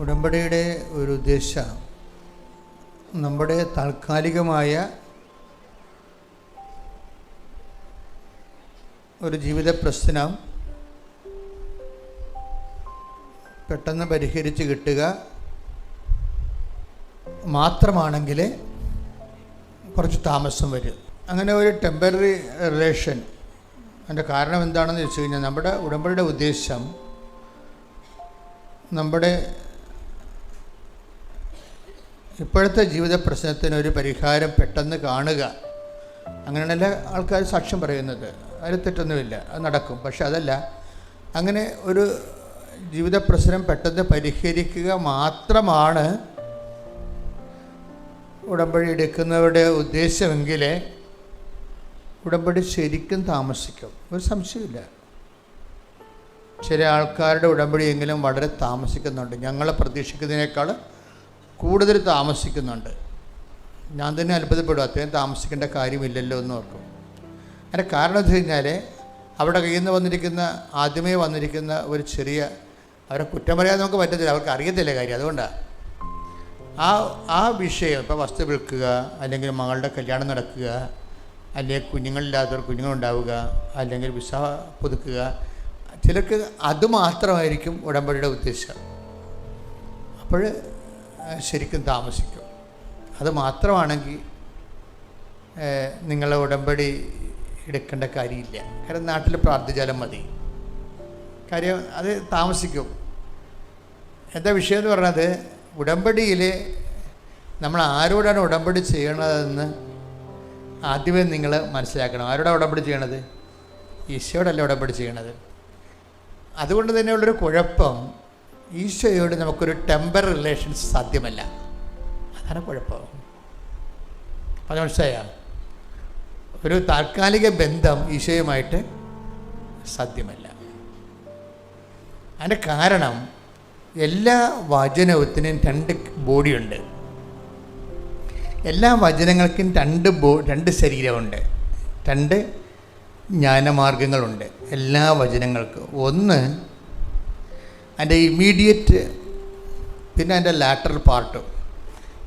ഉടമ്പടിയുടെ ഒരു ഉദ്ദേശം നമ്മുടെ താൽക്കാലികമായ ഒരു ജീവിത പ്രശ്നം പെട്ടെന്ന് പരിഹരിച്ച് കിട്ടുക മാത്രമാണെങ്കിൽ കുറച്ച് താമസം വരും. അങ്ങനെ ഒരു ടെമ്പററി റിലേഷൻ, അതിൻ്റെ കാരണം എന്താണെന്ന് വെച്ച് കഴിഞ്ഞാൽ നമ്മുടെ ഉടമ്പടിയുടെ ഉദ്ദേശം നമ്മുടെ ഇപ്പോഴത്തെ ജീവിത പ്രശ്നത്തിനൊരു പരിഹാരം പെട്ടെന്ന് കാണുക. അങ്ങനെയല്ല ആൾക്കാർ സാക്ഷ്യം പറയുന്നത്, അതിൽ തെറ്റൊന്നുമില്ല, അത് നടക്കും. പക്ഷെ അതല്ല, അങ്ങനെ ഒരു ജീവിത പ്രശ്നം പെട്ടെന്ന് പരിഹരിക്കുക മാത്രമാണ് ഉടമ്പടി എടുക്കുന്നവരുടെ ഉദ്ദേശമെങ്കിൽ ഉടമ്പടി ശരിക്കും താമസിക്കും, ഒരു സംശയമില്ല. ചില ആൾക്കാരുടെ ഉടമ്പടിയെങ്കിലും വളരെ താമസിക്കുന്നുണ്ട്, ഞങ്ങൾ പ്രതീക്ഷിക്കുന്നതിനേക്കാൾ കൂടുതൽ താമസിക്കുന്നുണ്ട്. ഞാൻ തന്നെ അത്ഭുതപ്പെടും, അത്രയും താമസിക്കേണ്ട കാര്യമില്ലല്ലോ എന്ന് ഓർക്കും. അതിൻ്റെ കാരണം എന്ന് വെച്ച് കഴിഞ്ഞാൽ അവിടെ കയ്യിൽ നിന്ന് വന്നിരിക്കുന്ന ആദ്യമേ വന്നിരിക്കുന്ന ഒരു ചെറിയ, അവരെ കുറ്റം പറയാൻ നമുക്ക് പറ്റത്തില്ല, അവർക്ക് അറിയത്തില്ല കാര്യം. അതുകൊണ്ടാണ് ആ വിഷയം, ഇപ്പോൾ വസ്തു വിൽക്കുക, അല്ലെങ്കിൽ മകളുടെ കല്യാണം നടക്കുക, അല്ലെങ്കിൽ കുഞ്ഞുങ്ങളില്ലാത്തവർ കുഞ്ഞുങ്ങളുണ്ടാവുക, അല്ലെങ്കിൽ വിസ പുതുക്കുക, ചിലർക്ക് അതുമാത്രമായിരിക്കും ഉടമ്പടിയുടെ ഉദ്ദേശം. അപ്പോൾ ശരിക്കും താമസിക്കും. അത് മാത്രമാണെങ്കിൽ നിങ്ങളെ ഉടമ്പടി എടുക്കേണ്ട കാര്യമില്ല. കാരണം നാട്ടിൽ പ്രാർത്ഥിച്ചാലും മതി. കാര്യം അത് താമസിക്കും. എന്താ വിഷയം എന്ന് പറഞ്ഞത്, ഉടമ്പടിയിൽ നമ്മൾ ആരോടാണ് ഉടമ്പടി ചെയ്യണതെന്ന് ആദ്യമേ നിങ്ങൾ മനസ്സിലാക്കണം. ആരോടാണ് ഉടമ്പടി ചെയ്യണത്? ഈശോയോടല്ല ഉടമ്പടി ചെയ്യണത്. അതുകൊണ്ട് തന്നെയുള്ളൊരു കുഴപ്പം, ഈശോയോട് നമുക്കൊരു ടെമ്പററി റിലേഷൻസ് സാധ്യമല്ല. അതാണ് കുഴപ്പം. അത് മനസ്സിലായോ? ഒരു താൽക്കാലിക ബന്ധം ഈശോയുമായിട്ട് സാധ്യമല്ല. അതിൻ്റെ കാരണം, എല്ലാ വചനത്തിനും രണ്ട് ബോഡിയുണ്ട്. എല്ലാ വചനങ്ങൾക്കും രണ്ട് ശരീരമുണ്ട്, രണ്ട് ജ്ഞാനമാർഗങ്ങളുണ്ട് എല്ലാ വചനങ്ങൾക്കും. ഒന്ന് അതിൻ്റെ ഇമ്മീഡിയറ്റ്, പിന്നെ അതിൻ്റെ ലാറ്ററൽ പാർട്ടും.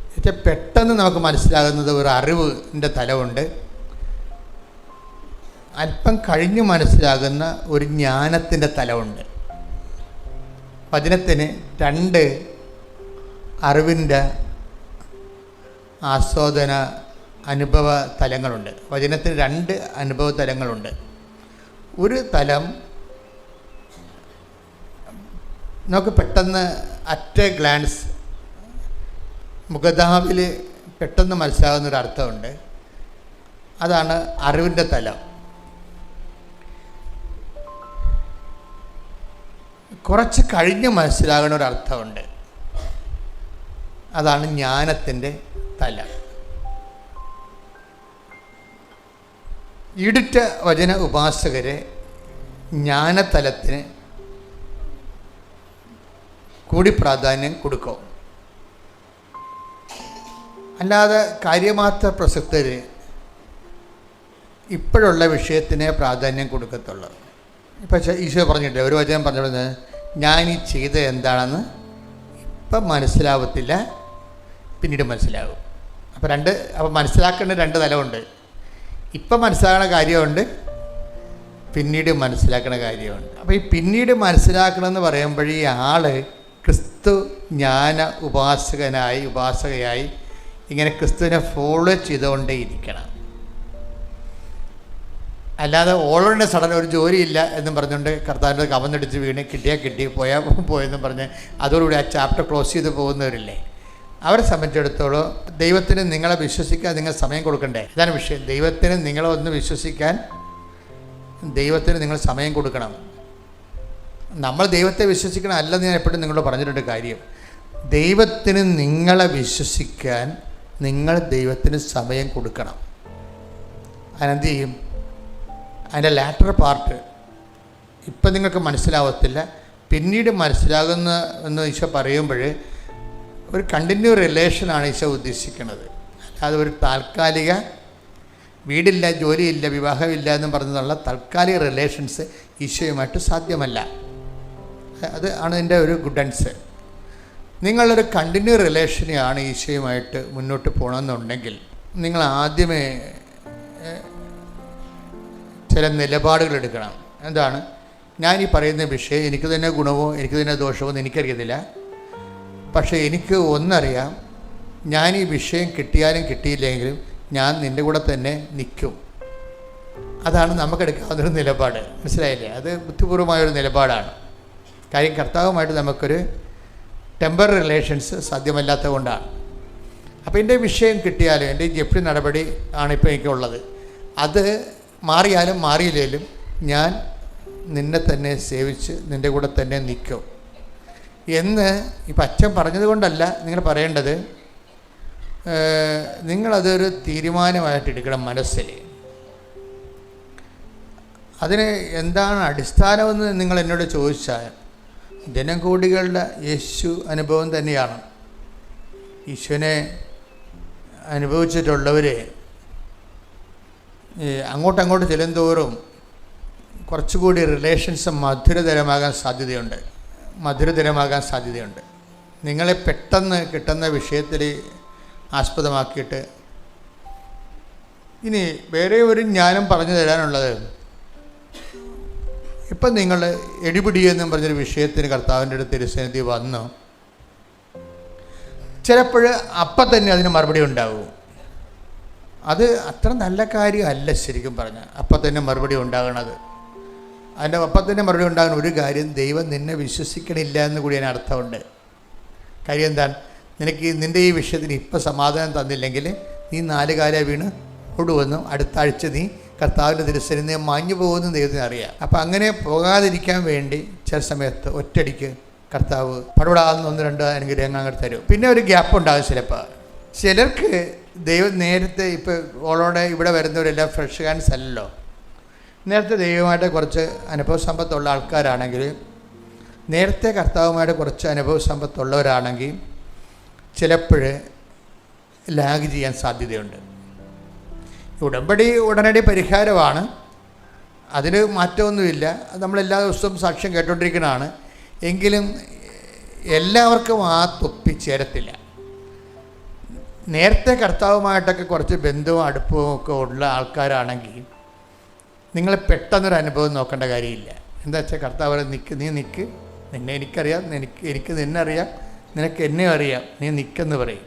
എന്നുവെച്ചാൽ പെട്ടെന്ന് നമുക്ക് മനസ്സിലാകുന്നത് ഒരു അറിവിൻ്റെ തലമുണ്ട്, അല്പം കഴിഞ്ഞ് മനസ്സിലാകുന്ന ഒരു ജ്ഞാനത്തിൻ്റെ തലമുണ്ട്. വചനത്തിന് രണ്ട് അറിവിൻ്റെ ആസ്വാദന അനുഭവ തലങ്ങളുണ്ട്. വചനത്തിന് രണ്ട് അനുഭവ തലങ്ങളുണ്ട്. ഒരു തലം നമുക്ക് പെട്ടെന്ന് അറ്റ് എ ഗ്ലാൻസ് മുഖതാവിൽ പെട്ടെന്ന് മനസ്സിലാകുന്നൊരർത്ഥമുണ്ട്, അതാണ് അറിവിൻ്റെ തലം. കുറച്ച് കഴിഞ്ഞ് മനസ്സിലാകുന്ന ഒരർത്ഥമുണ്ട്, അതാണ് ജ്ഞാനത്തിൻ്റെ തലം. ഈടുറ്റ വചന ഉപാസകരെ ജ്ഞാനതലത്തിന് കൂടി പ്രാധാന്യം കൊടുക്കും. അല്ലാതെ കാര്യമാത്ര പ്രസക്തർ ഇപ്പോഴുള്ള വിഷയത്തിനെ പ്രാധാന്യം കൊടുക്കത്തുള്ളൂ. ഇപ്പം ഈശോ പറഞ്ഞിട്ടില്ല, ഒരു വചനം പറഞ്ഞിരുന്നത്, ഞാൻ ഈ ചെയ്തത് എന്താണെന്ന് ഇപ്പം മനസ്സിലാവത്തില്ല, പിന്നീട് മനസ്സിലാവും. അപ്പം മനസ്സിലാക്കേണ്ട രണ്ട് തലമുണ്ട്. ഇപ്പം മനസ്സിലാക്കുന്ന കാര്യമുണ്ട്, പിന്നീട് മനസ്സിലാക്കുന്ന കാര്യമുണ്ട്. അപ്പോൾ ഈ പിന്നീട് മനസ്സിലാക്കണമെന്ന് പറയുമ്പോൾ ഈ ആൾ ക്രിസ്തു ജ്ഞാന ഉപാസകയായി ഇങ്ങനെ ക്രിസ്തുവിനെ ഫോളോ ചെയ്തുകൊണ്ടേ ഇരിക്കണം. അല്ലാതെ ഓൾറെഡി സഡൻ ഒരു ജോലിയില്ല എന്നും പറഞ്ഞുകൊണ്ട് കർത്താവിൻ്റെ കവന്നടിച്ച് വീണ് കിട്ടിയാൽ കിട്ടി, പോയെന്നും പറഞ്ഞ് അതോടുകൂടി ആ ചാപ്റ്റർ ക്ലോസ് ചെയ്ത് പോകുന്നവരില്ലേ, അവരെ സംബന്ധിച്ചിടത്തോളം ദൈവത്തിന് നിങ്ങളെ വിശ്വസിക്കാൻ നിങ്ങൾ സമയം കൊടുക്കണ്ടേ? ഇതാണ് വിഷയം. ദൈവത്തിന് നിങ്ങളെ ഒന്ന് വിശ്വസിക്കാൻ ദൈവത്തിന് നിങ്ങൾ സമയം കൊടുക്കണം. നമ്മൾ ദൈവത്തെ വിശ്വസിക്കണം അല്ലെന്ന് ഞാൻ എപ്പോഴും നിങ്ങളോട് പറഞ്ഞിട്ടുണ്ട് കാര്യം. ദൈവത്തിന് നിങ്ങളെ വിശ്വസിക്കാൻ നിങ്ങൾ ദൈവത്തിന് സമയം കൊടുക്കണം. അതിനെന്ത് ചെയ്യും? അതിൻ്റെ ലാറ്റർ പാർട്ട് ഇപ്പം നിങ്ങൾക്ക് മനസ്സിലാവത്തില്ല, പിന്നീട് മനസ്സിലാകുന്ന എന്ന് ഈശോ പറയുമ്പോൾ ഒരു കണ്ടിന്യൂ റിലേഷനാണ് ഈശോ ഉദ്ദേശിക്കുന്നത്. അല്ലാതെ ഒരു താൽക്കാലിക വീടില്ല, ജോലിയില്ല, വിവാഹമില്ല എന്നും പറഞ്ഞതുള്ള താൽക്കാലിക റിലേഷൻസ് ഈശോയുമായിട്ട് സാധ്യമല്ല. അത് ആണ് ഇതിൻ്റെ ഒരു ഗുഡൻസ്. നിങ്ങളൊരു കണ്ടിന്യൂ റിലേഷനെയാണ് ഈശോയുമായിട്ട് മുന്നോട്ട് പോകണമെന്നുണ്ടെങ്കിൽ നിങ്ങൾ ആദ്യമേ ചില നിലപാടുകൾ എടുക്കണം. എന്താണ്? ഞാൻ ഈ പറയുന്ന വിഷയം എനിക്ക് തന്നെ ഗുണമോ എനിക്ക് തന്നെ ദോഷമോ എന്ന് എനിക്കറിയത്തില്ല. പക്ഷേ എനിക്ക് ഒന്നറിയാം, ഞാൻ ഈ വിഷയം കിട്ടിയാലും കിട്ടിയില്ലെങ്കിലും ഞാൻ നിൻ്റെ കൂടെ തന്നെ നിൽക്കും. അതാണ് നമുക്കെടുക്കാവുന്നൊരു നിലപാട്. മനസ്സിലായില്ലേ? അത് ബുദ്ധിപൂർവമായൊരു നിലപാടാണ്. കാര്യം കർത്താവുമായിട്ട് നമുക്കൊരു ടെമ്പററി റിലേഷൻസ് സാധ്യമല്ലാത്തത് കൊണ്ടാണ്. അപ്പോൾ എൻ്റെ വിഷയം കിട്ടിയാലും എൻ്റെ ജപ്തി നടപടി ആണിപ്പോൾ എനിക്കുള്ളത്. അത് മാറിയാലും മാറിയില്ലേലും ഞാൻ നിന്നെ തന്നെ സേവിച്ച് നിൻ്റെ കൂടെ തന്നെ നിൽക്കും എന്ന് ഇപ്പം അച്ഛൻ പറഞ്ഞത് കൊണ്ടല്ല നിങ്ങൾ പറയേണ്ടത്. നിങ്ങളതൊരു തീരുമാനമായിട്ട് എടുക്കണം മനസ്സിൽ. അതിന് എന്താണ് അടിസ്ഥാനമെന്ന് നിങ്ങൾ എന്നോട് ചോദിച്ചാൽ ജനകോടികളുടെ യേശു അനുഭവം തന്നെയാണ്. ഈശോനെ അനുഭവിച്ചിട്ടുള്ളവർ അങ്ങോട്ടങ്ങോട്ട് ചെല്ലുന്തോറും കുറച്ചുകൂടി റിലേഷൻസ് മധുരതരമാകാൻ സാധ്യതയുണ്ട്. നിങ്ങളെ പെട്ടെന്ന് കിട്ടുന്ന വിഷയത്തിൽ ആസ്പദമാക്കിയിട്ട് ഇനി വേറെ ഒരു ജ്ഞാനം പറഞ്ഞു തരാനുള്ളത്, ഇപ്പം നിങ്ങൾ എടിപിടി എന്നും പറഞ്ഞൊരു വിഷയത്തിന് കർത്താവിൻ്റെ അടുത്ത് തിരുസന്നിധി വന്നു, ചിലപ്പോൾ അപ്പം തന്നെ അതിന് മറുപടി ഉണ്ടാവും. അത് അത്ര നല്ല കാര്യമല്ല ശരിക്കും പറഞ്ഞാൽ അപ്പം തന്നെ മറുപടി ഉണ്ടാകണത്. അതിൻ്റെ അപ്പം തന്നെ മറുപടി ഉണ്ടാകുന്ന ഒരു കാര്യം, ദൈവം നിന്നെ വിശ്വസിക്കണില്ല എന്ന് കൂടി അതിന് അർത്ഥമുണ്ട്. കാര്യം എന്താണ്? നിൻ്റെ ഈ വിഷയത്തിന് ഇപ്പം സമാധാനം തന്നില്ലെങ്കിൽ നീ 4 കാല വീണ് ഓടുവെന്നും അടുത്ത ആഴ്ച നീ കർത്താവിൻ്റെ തിരുസന്നിധിയിൽ മാഞ്ഞു പോകുമെന്ന് ദൈവത്തിന് അറിയാം. അപ്പം അങ്ങനെ പോകാതിരിക്കാൻ വേണ്ടി ചില സമയത്ത് ഒറ്റയടിക്ക് കർത്താവ് പടപടാന്ന് 1-2 അനുഗ്രഹങ്ങൾ അങ്ങോട്ട് തരും. പിന്നെ ഒരു ഗ്യാപ്പ് ഉണ്ടാകും ചിലപ്പോൾ. ചിലർക്ക് ദൈവം നേരത്തെ ഇപ്പോൾ ഓളോടെ ഇവിടെ വരുന്നവരെല്ലാം ഫ്രഷ് ഹാൻഡ്സ് അല്ലല്ലോ. നേരത്തെ ദൈവമായിട്ട് കുറച്ച് അനുഭവ സമ്പത്തുള്ള ആൾക്കാരാണെങ്കിൽ, നേരത്തെ കർത്താവുമായിട്ട് കുറച്ച് അനുഭവ സമ്പത്തുള്ളവരാണെങ്കിൽ ചിലപ്പോൾ ലാഗ് ചെയ്യാൻ സാധ്യതയുണ്ട്. ഉടമ്പടി ഉടനടി പരിഹാരമാണ്, അതിന് മാറ്റമൊന്നുമില്ല. അത് നമ്മളെല്ലാ ദിവസവും സാക്ഷ്യം കേട്ടുകൊണ്ടിരിക്കുന്നതാണ്. എങ്കിലും എല്ലാവർക്കും ആ തൊപ്പി ചേരത്തില്ല. നേരത്തെ കർത്താവുമായിട്ടൊക്കെ കുറച്ച് ബന്ധവും അടുപ്പവും ഒക്കെ ഉള്ള ആൾക്കാരാണെങ്കിൽ നിങ്ങൾ പെട്ടെന്നൊരു അനുഭവം നോക്കേണ്ട കാര്യമില്ല. എന്താ വെച്ചാൽ കർത്താവ് നീ നിൽക്ക്, നിന്നെ എനിക്കറിയാം, എനിക്ക് നിന്നെ അറിയാം, നിനക്ക് എന്നെ അറിയാം, നീ നിൽക്കെന്ന് പറയും.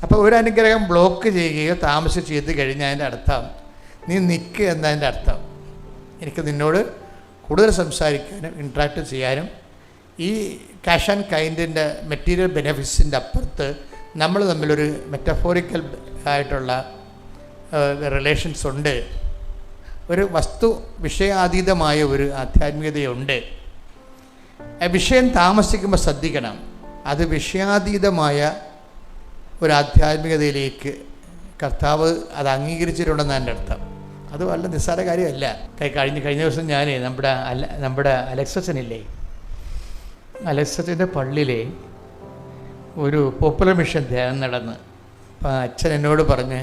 അപ്പോൾ ഒരു അനുഗ്രഹം ബ്ലോക്ക് ചെയ്യുകയോ താമസിച്ച് ചെയ്ത് കഴിഞ്ഞാൽ അതിൻ്റെ അർത്ഥം നീ നിൽക്കുക എന്നതിൻ്റെ അർത്ഥം. എനിക്ക് നിന്നോട് കൂടുതൽ സംസാരിക്കാനും ഇൻട്രാക്ട് ചെയ്യാനും ഈ ക്യാഷ് ആൻഡ് കൈൻഡിൻ്റെ മെറ്റീരിയൽ ബെനിഫിറ്റ്സിൻ്റെ അപ്പുറത്ത് നമ്മൾ തമ്മിലൊരു മെറ്റഫോറിക്കൽ ആയിട്ടുള്ള റിലേഷൻസ് ഉണ്ട്. ഒരു വിഷയാതീതമായ ഒരു ആധ്യാത്മികതയുണ്ട്. വിഷയം താമസിക്കുമ്പോൾ ശ്രദ്ധിക്കണം, അത് വിഷയാതീതമായ ഒരു ആധ്യാത്മികതയിലേക്ക് കർത്താവ് അത് അംഗീകരിച്ചിട്ടുണ്ടെന്ന് എൻ്റെ അർത്ഥം. അത് വളരെ നിസ്സാര കാര്യമല്ല. കഴിഞ്ഞ ദിവസം ഞാൻ നമ്മുടെ അലക്സച്ചനില്ലേ, അലക്സച്ചൻ്റെ പള്ളിയിലെ ഒരു പോപ്പുലർ മിഷൻ ധ്യാനം നടന്ന്. അപ്പം അച്ഛൻ എന്നോട് പറഞ്ഞ്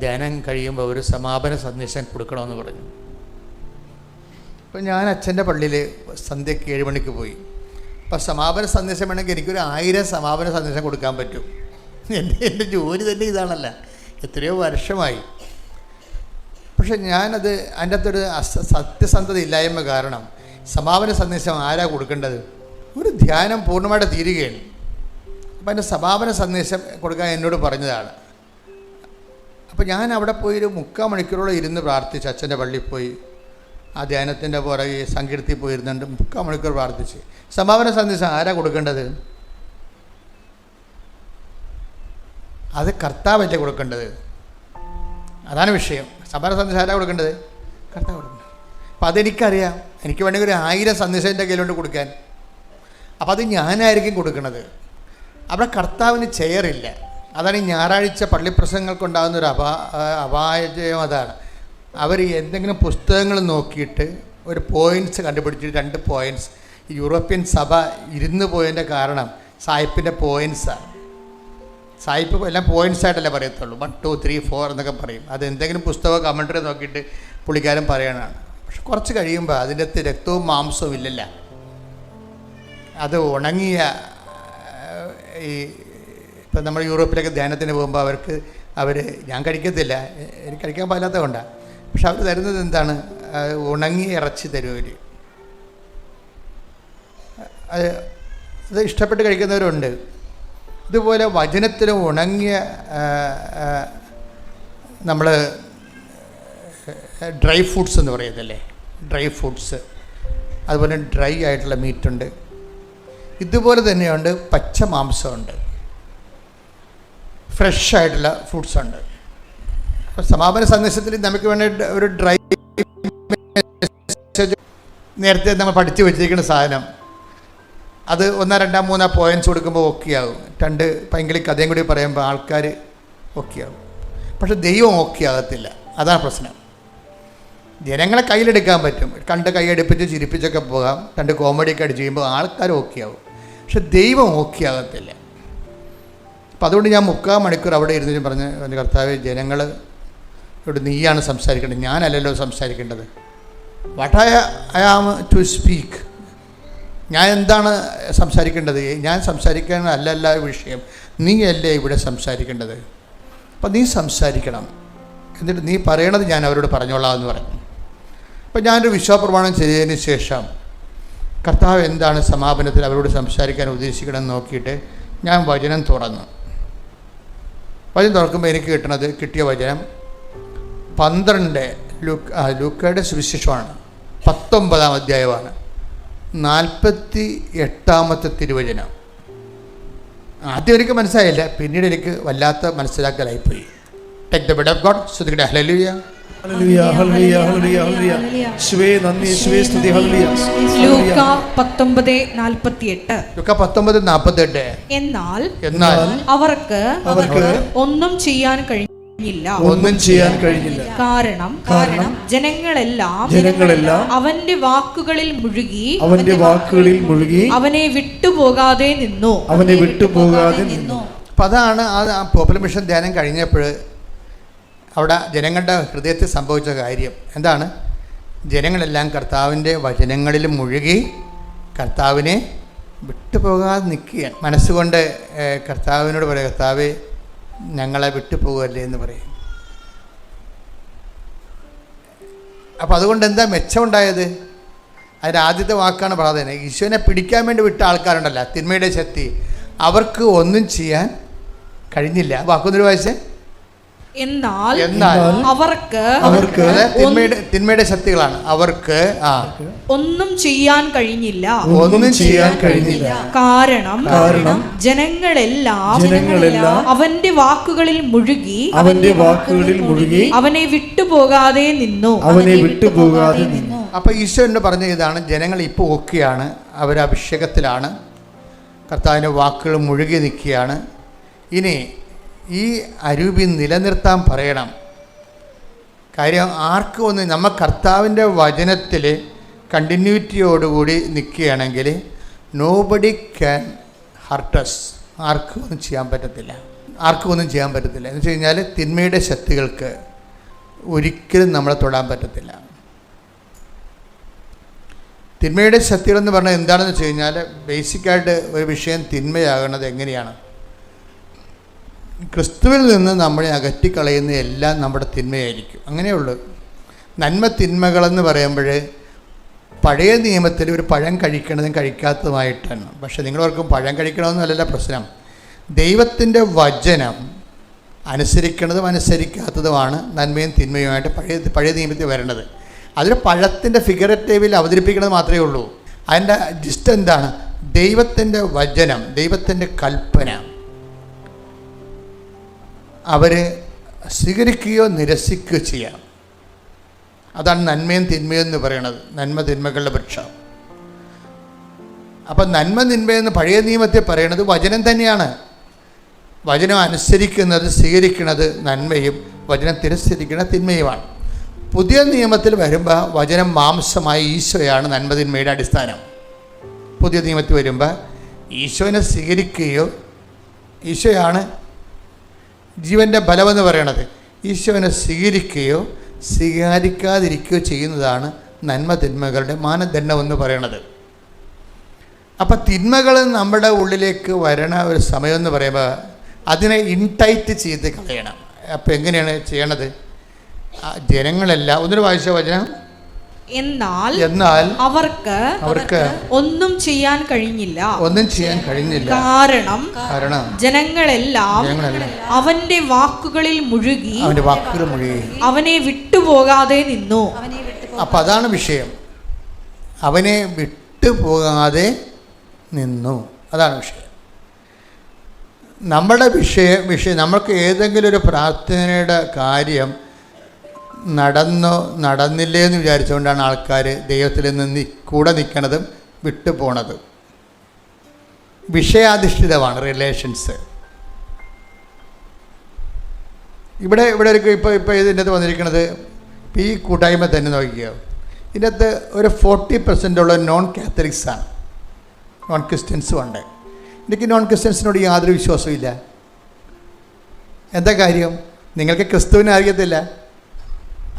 ധ്യാനം കഴിയുമ്പോൾ ഒരു സമാപന സന്ദേശം കൊടുക്കണമെന്ന് പറഞ്ഞു. അപ്പം ഞാൻ അച്ഛൻ്റെ പള്ളിയിൽ സന്ധ്യയ്ക്ക് 7 മണിക്ക് പോയി. അപ്പം സമാപന സന്ദേശം വേണമെങ്കിൽ എനിക്കൊരു 1000 സമാപന സന്ദേശം കൊടുക്കാൻ പറ്റും. എൻ്റെ ജോലി തന്നെ ഇതാണല്ല, എത്രയോ വർഷമായി. പക്ഷെ ഞാനത് അതിൻ്റെ അകത്തൊരു സത്യസന്ധത ഇല്ലായ്മ കാരണം സമാപന സന്ദേശം ആരാ കൊടുക്കേണ്ടത്? ഒരു ധ്യാനം പൂർണ്ണമായിട്ട് തീരുകയാണ്. അപ്പം എൻ്റെ സമാപന സന്ദേശം കൊടുക്കാൻ എന്നോട് പറഞ്ഞതാണ്. അപ്പോൾ ഞാൻ അവിടെ പോയി ഒരു 3/4 മണിക്കൂറോളം ഇരുന്ന് പ്രാർത്ഥിച്ച്, അച്ഛൻ്റെ പള്ളിയിൽ പോയി ആ ധ്യാനത്തിൻ്റെ പുറകെ സങ്കീർത്തി പോയിരുന്നുണ്ട്. 3/4 മണിക്കൂർ പ്രാർത്ഥിച്ച്. സമാപന സന്ദേശം ആരാ കൊടുക്കേണ്ടത്? അത് കർത്താവല്ലേ കൊടുക്കേണ്ടത്. അതാണ് വിഷയം. സമാപന സന്ദേശം ആരാ കൊടുക്കേണ്ടത്? കർത്താവ് കൊടുക്കേണ്ടത്. അപ്പം അതെനിക്കറിയാം. എനിക്ക് വേണമെങ്കിൽ ഒരു 1000 സന്ദേശം എൻ്റെ കയ്യിലോട്ട് കൊടുക്കാൻ. അപ്പം അത് ഞാനായിരിക്കും കൊടുക്കുന്നത്. അവിടെ കർത്താവിന് ചെയറില്ല. അതാണ് ഈ ഞായറാഴ്ച പള്ളിപ്രസംഗങ്ങൾക്കുണ്ടാകുന്ന ഒരു അപായം. അതാണ് അവർ എന്തെങ്കിലും പുസ്തകങ്ങൾ നോക്കിയിട്ട് ഒരു പോയിൻറ്റ്സ് കണ്ടുപിടിച്ചിട്ട് 2 പോയിൻറ്റ്സ്. ഈ യൂറോപ്യൻ സഭ ഇരുന്ന് പോയതിൻ്റെ കാരണം സായിപ്പിൻ്റെ പോയിൻറ്റ്സാണ്. സായിപ്പ് എല്ലാം പോയിൻറ്റ്സായിട്ടല്ലേ പറയത്തുള്ളൂ. 1 2 3 4 എന്നൊക്കെ പറയും. അത് എന്തെങ്കിലും പുസ്തകമോ കമൻറ്ററി നോക്കിയിട്ട് പുള്ളിക്കാരൻ പറയണതാണ്. പക്ഷെ കുറച്ച് കഴിയുമ്പോൾ അതിൻ്റെ അകത്ത് രക്തവും മാംസവും ഇല്ലല്ല, അത് ഉണങ്ങിയ ഈ ഇപ്പം നമ്മൾ യൂറോപ്പിലൊക്കെ ധ്യാനത്തിന് പോകുമ്പോൾ അവർ ഞാൻ കഴിക്കത്തില്ല, എനിക്ക് കഴിക്കാൻ പാടില്ലാത്തത് കൊണ്ടാണ്, പക്ഷെ അവർ തരുന്നത് എന്താണ്? ഉണങ്ങിയ ഇറച്ചി തരും അവർ. അത് ഇഷ്ടപ്പെട്ട് കഴിക്കുന്നവരുണ്ട്. ഇതുപോലെ വചനത്തിലും ഉണങ്ങിയ നമ്മൾ ഡ്രൈ ഫ്രൂട്ട്സ് എന്ന് പറയുന്നല്ലേ, ഡ്രൈ ഫ്രൂട്ട്സ്, അതുപോലെ ഡ്രൈ ആയിട്ടുള്ള മീറ്റുണ്ട്. ഇതുപോലെ തന്നെയുണ്ട് പച്ച മാംസമുണ്ട്, ഫ്രഷ് ആയിട്ടുള്ള ഫ്രൂട്ട്സ് ഉണ്ട്. അപ്പോൾ സമാപന സന്ദേശത്തിൽ നമുക്ക് വേണ്ടി ഒരു ഡ്രൈ നേരത്തെ നമ്മൾ പഠിച്ചു വെച്ചിരിക്കുന്ന സാധനം അത് 1, 2, 3 പോയിൻറ്റ്സ് കൊടുക്കുമ്പോൾ ഓക്കെയാകും. 2 പൈങ്കിളി കഥയും കൂടി പറയുമ്പോൾ ആൾക്കാർ ഓക്കെയാകും. പക്ഷെ ദൈവം ഓക്കെ ആകത്തില്ല. അതാണ് പ്രശ്നം. ജനങ്ങളെ കയ്യിലെടുക്കാൻ പറ്റും, കണ്ട് കൈയടുപ്പിച്ച് ചിരിപ്പിച്ചൊക്കെ പോകാം, 2 കോമഡിയൊക്കെ അടിച്ച് ചെയ്യുമ്പോൾ ആൾക്കാർ ഓക്കെയാകും. പക്ഷെ ദൈവം ഓക്കെ ആകത്തില്ല. അപ്പം അതുകൊണ്ട് ഞാൻ 3/4 മണിക്കൂർ അവിടെ ഇരുന്ന് പറഞ്ഞ്, എൻ്റെ കർത്താവേ, ജനങ്ങൾ ഇവിടെ നീയാണ് സംസാരിക്കേണ്ടത്, ഞാനല്ലല്ലോ സംസാരിക്കേണ്ടത്. What I am to speak, ഞാൻ എന്താണ് സംസാരിക്കേണ്ടത്? ഞാൻ സംസാരിക്കാനല്ല വിഷയം, നീ അല്ലേ ഇവിടെ സംസാരിക്കേണ്ടത്. അപ്പം നീ സംസാരിക്കണം, എന്നിട്ട് നീ പറയണത് ഞാൻ അവരോട് പറഞ്ഞോളാം എന്ന് പറഞ്ഞു. അപ്പം ഞാനൊരു വിശ്വാസപ്രമാണം ചെയ്തതിന് ശേഷം കർത്താവ് എന്താണ് സമാപനത്തിൽ അവരോട് സംസാരിക്കാൻ ഉദ്ദേശിക്കണമെന്ന് നോക്കിയിട്ട് ഞാൻ വചനം തുറന്നു. വചനം തുറക്കുമ്പോൾ എനിക്ക് കിട്ടിയ വചനം 12 ലൂക്കയുടെ സുവിശേഷമാണ്, 19-ാം അധ്യായമാണ്, 48-ാമത്തെ തിരുവചനം. ആദ്യം എനിക്ക് മനസ്സിലായില്ല, പിന്നീട് എനിക്ക് വല്ലാത്ത മനസ്സിലാക്കലായിപ്പോയി. Take the word of God. ശ്രദ്ധിക്കട്ടെ. Hallelujah, hallelujah, hallelujah, hallelujah, hallelujah. യേശുവേ നന്ദി, യേശുവേ സ്തുതി. ഹല്ലേലൂയ. ലൂക്ക 19:48. ലൂക്ക 19:48. എന്നാൽ അവർക്ക് ഒന്നും ചെയ്യാൻ കഴിഞ്ഞില്ല. കാരണം ജനങ്ങളെല്ലാം അവന്റെ വാക്കുകളിൽ മുഴുകി അവനെ വിട്ടുപോകാതെ നിന്നു. അപ്പം അതാണ് ആ പോപ്പുലർ മിഷൻ ധ്യാനം കഴിഞ്ഞപ്പോൾ അവിടെ ജനങ്ങളുടെ ഹൃദയത്തിൽ സംഭവിച്ച കാര്യം എന്താണ്? ജനങ്ങളെല്ലാം കർത്താവിൻ്റെ വചനങ്ങളിൽ മുഴുകി കർത്താവിനെ വിട്ടുപോകാതെ നിൽക്കുകയാണ്. മനസ്സുകൊണ്ട് കർത്താവിനോട് പറയുക, കർത്താവേ ഞങ്ങളെ വിട്ടുപോകല്ലേ എന്ന് പറയും. അപ്പോൾ അതുകൊണ്ട് എന്താ മെച്ചമുണ്ടായത്? അതിൻ്റെ ആദ്യത്തെ വാക്കാണ് പ്രാധാന്യം. ഈശോനെ പിടിക്കാൻ വേണ്ടി വിട്ട ആൾക്കാരുണ്ടല്ലോ, തിന്മയുടെ ശക്തി, അവർക്ക് ഒന്നും ചെയ്യാൻ കഴിഞ്ഞില്ല. വാക്കൊന്നൊരു വായിച്ചേ. എന്നാൽ അവർക്ക് തിന്മയുടെ ശക്തികളാണ്, അവർക്ക് ഒന്നും ചെയ്യാൻ കഴിഞ്ഞില്ല. കാരണം ജനങ്ങളെല്ലാം അവന്റെ വാക്കുകളിൽ മുഴുകി അവനെ വിട്ടുപോകാതെ നിന്നു. അപ്പൊ ഈശോ എന്ന് പറഞ്ഞ ഇതാണ്, ജനങ്ങൾ ഇപ്പോൾ ഓക്കെയാണ്, അവർ അഭിഷേകത്തിലാണ്, കർത്താവിൻ്റെ വാക്കുകൾ മുഴുകി നിൽക്കുകയാണ്. ഇനി ഈ അരൂപി നിലനിർത്താൻ പറയണം. കാര്യം ആർക്കും ഒന്നും, നമ്മൾ കർത്താവിൻ്റെ വചനത്തിൽ കണ്ടിന്യൂറ്റിയോടുകൂടി നിൽക്കുകയാണെങ്കിൽ നോബഡി ക്യാൻ ഹർട്ടസ്. ആർക്കും ഒന്നും ചെയ്യാൻ പറ്റത്തില്ല. എന്ന് വെച്ച് കഴിഞ്ഞാൽ തിന്മയുടെ ശക്തികൾക്ക് ഒരിക്കലും നമ്മളെ തൊടാൻ പറ്റത്തില്ല. തിന്മയുടെ ശക്തികളെന്ന് പറഞ്ഞാൽ എന്താണെന്ന് വെച്ച് കഴിഞ്ഞാൽ, ബേസിക്കായിട്ട് ഒരു വിഷയം തിന്മയാകുന്നത് എങ്ങനെയാണ്? ക്രിസ്തുവിൽ നിന്ന് നമ്മളെ അകറ്റിക്കളയുന്ന എല്ലാം നമ്മുടെ തിന്മയായിരിക്കും. അങ്ങനെയുള്ളൂ. നന്മ തിന്മകളെന്ന് പറയുമ്പോൾ പഴയ നിയമത്തിൽ ഒരു പഴം കഴിക്കണതും കഴിക്കാത്തതുമായിട്ടാണ്. പക്ഷേ നിങ്ങളോർക്കും പഴം കഴിക്കണമെന്നല്ല പ്രശ്നം. ദൈവത്തിൻ്റെ വചനം അനുസരിക്കണതും അനുസരിക്കാത്തതുമാണ് നന്മയും തിന്മയുമായിട്ട് പഴയ നിയമത്തിൽ വരേണ്ടത്. അതിൽ പഴത്തിൻ്റെ ഫിഗറേറ്റീവിൽ അവതരിപ്പിക്കുന്നത് മാത്രമേ ഉള്ളൂ. അതിൻ്റെ ജിസ്റ്റ് എന്താണ്? ദൈവത്തിൻ്റെ വചനം, ദൈവത്തിൻ്റെ കൽപ്പന അവർ സ്വീകരിക്കുകയോ നിരസിക്കുകയോ ചെയ്യാം. അതാണ് നന്മയും തിന്മയും എന്ന് പറയുന്നത്, നന്മ തിന്മകളുടെ വൃക്ഷം. അപ്പം നന്മ തിന്മയെന്ന് പഴയ നിയമത്തിൽ പറയുന്നത് വചനം തന്നെയാണ്. വചനം അനുസരിക്കുന്നത്, സ്വീകരിക്കുന്നത് നന്മയും വചനം തിരസ്കരിക്കുന്ന തിന്മയുമാണ്. പുതിയ നിയമത്തിൽ വരുമ്പോൾ വചനം മാംസമായ ഈശോയാണ് നന്മ തിന്മയുടെ അടിസ്ഥാനം. പുതിയ നിയമത്തിൽ വരുമ്പോൾ ഈശോനെ സ്വീകരിക്കുകയോ, ഈശോയാണ് ജീവൻ്റെ ബലമെന്ന് പറയണത്, ഈശോനെ സ്വീകരിക്കുകയോ സ്വീകരിക്കാതിരിക്കുകയോ ചെയ്യുന്നതാണ് നന്മ തിന്മകളുടെ മാനദണ്ഡമെന്ന് പറയണത്. അപ്പം തിന്മകൾ നമ്മുടെ ഉള്ളിലേക്ക് വരണ ഒരു സമയമെന്ന് പറയുമ്പോൾ അതിനെ ഇൻടൈറ്റ് ചെയ്ത് കളയണം. അപ്പോൾ എങ്ങനെയാണ് ചെയ്യണത്? ജനങ്ങളെല്ലാം ഒന്നൊരു വായിച്ച വചനം, എന്നാൽ അവർക്ക് ഒന്നും ചെയ്യാൻ കഴിഞ്ഞില്ല. കാരണം ജനങ്ങളെല്ലാം അവന്റെ വാക്കുകളിൽ മുഴുകി അവനെ വിട്ടുപോകാതെ നിന്നു. അപ്പൊ അതാണ് വിഷയം. അവനെ വിട്ടുപോകാതെ നിന്നു, അതാണ് വിഷയം. നമ്മുടെ വിഷയം നമ്മൾക്ക് ഏതെങ്കിലും ഒരു പ്രാർത്ഥനയുടെ കാര്യം നടന്നില്ലേ എന്ന് വിചാരിച്ചുകൊണ്ടാണ് ആൾക്കാർ ദൈവത്തിൽ നിന്ന് കൂടെ നിൽക്കണതും വിട്ടുപോണതും. വിഷയാധിഷ്ഠിതമാണ് റിലേഷൻസ്. ഇവിടെ ഇപ്പോൾ ഇതിൻ്റെ അകത്ത് വന്നിരിക്കുന്നത് ഈ കൂട്ടായ്മ തന്നെ നോക്കിയോ, ഇതിൻ്റെ അകത്ത് ഒരു 40% നോൺ കാത്തലിക്സാണ്, നോൺ ക്രിസ്ത്യൻസും ഉണ്ട്. എനിക്ക് നോൺ ക്രിസ്ത്യൻസിനോട് യാതൊരു വിശ്വാസവും ഇല്ല. എന്താ കാര്യം? നിങ്ങൾക്ക് ക്രിസ്തുവിനെ അറിയത്തില്ല.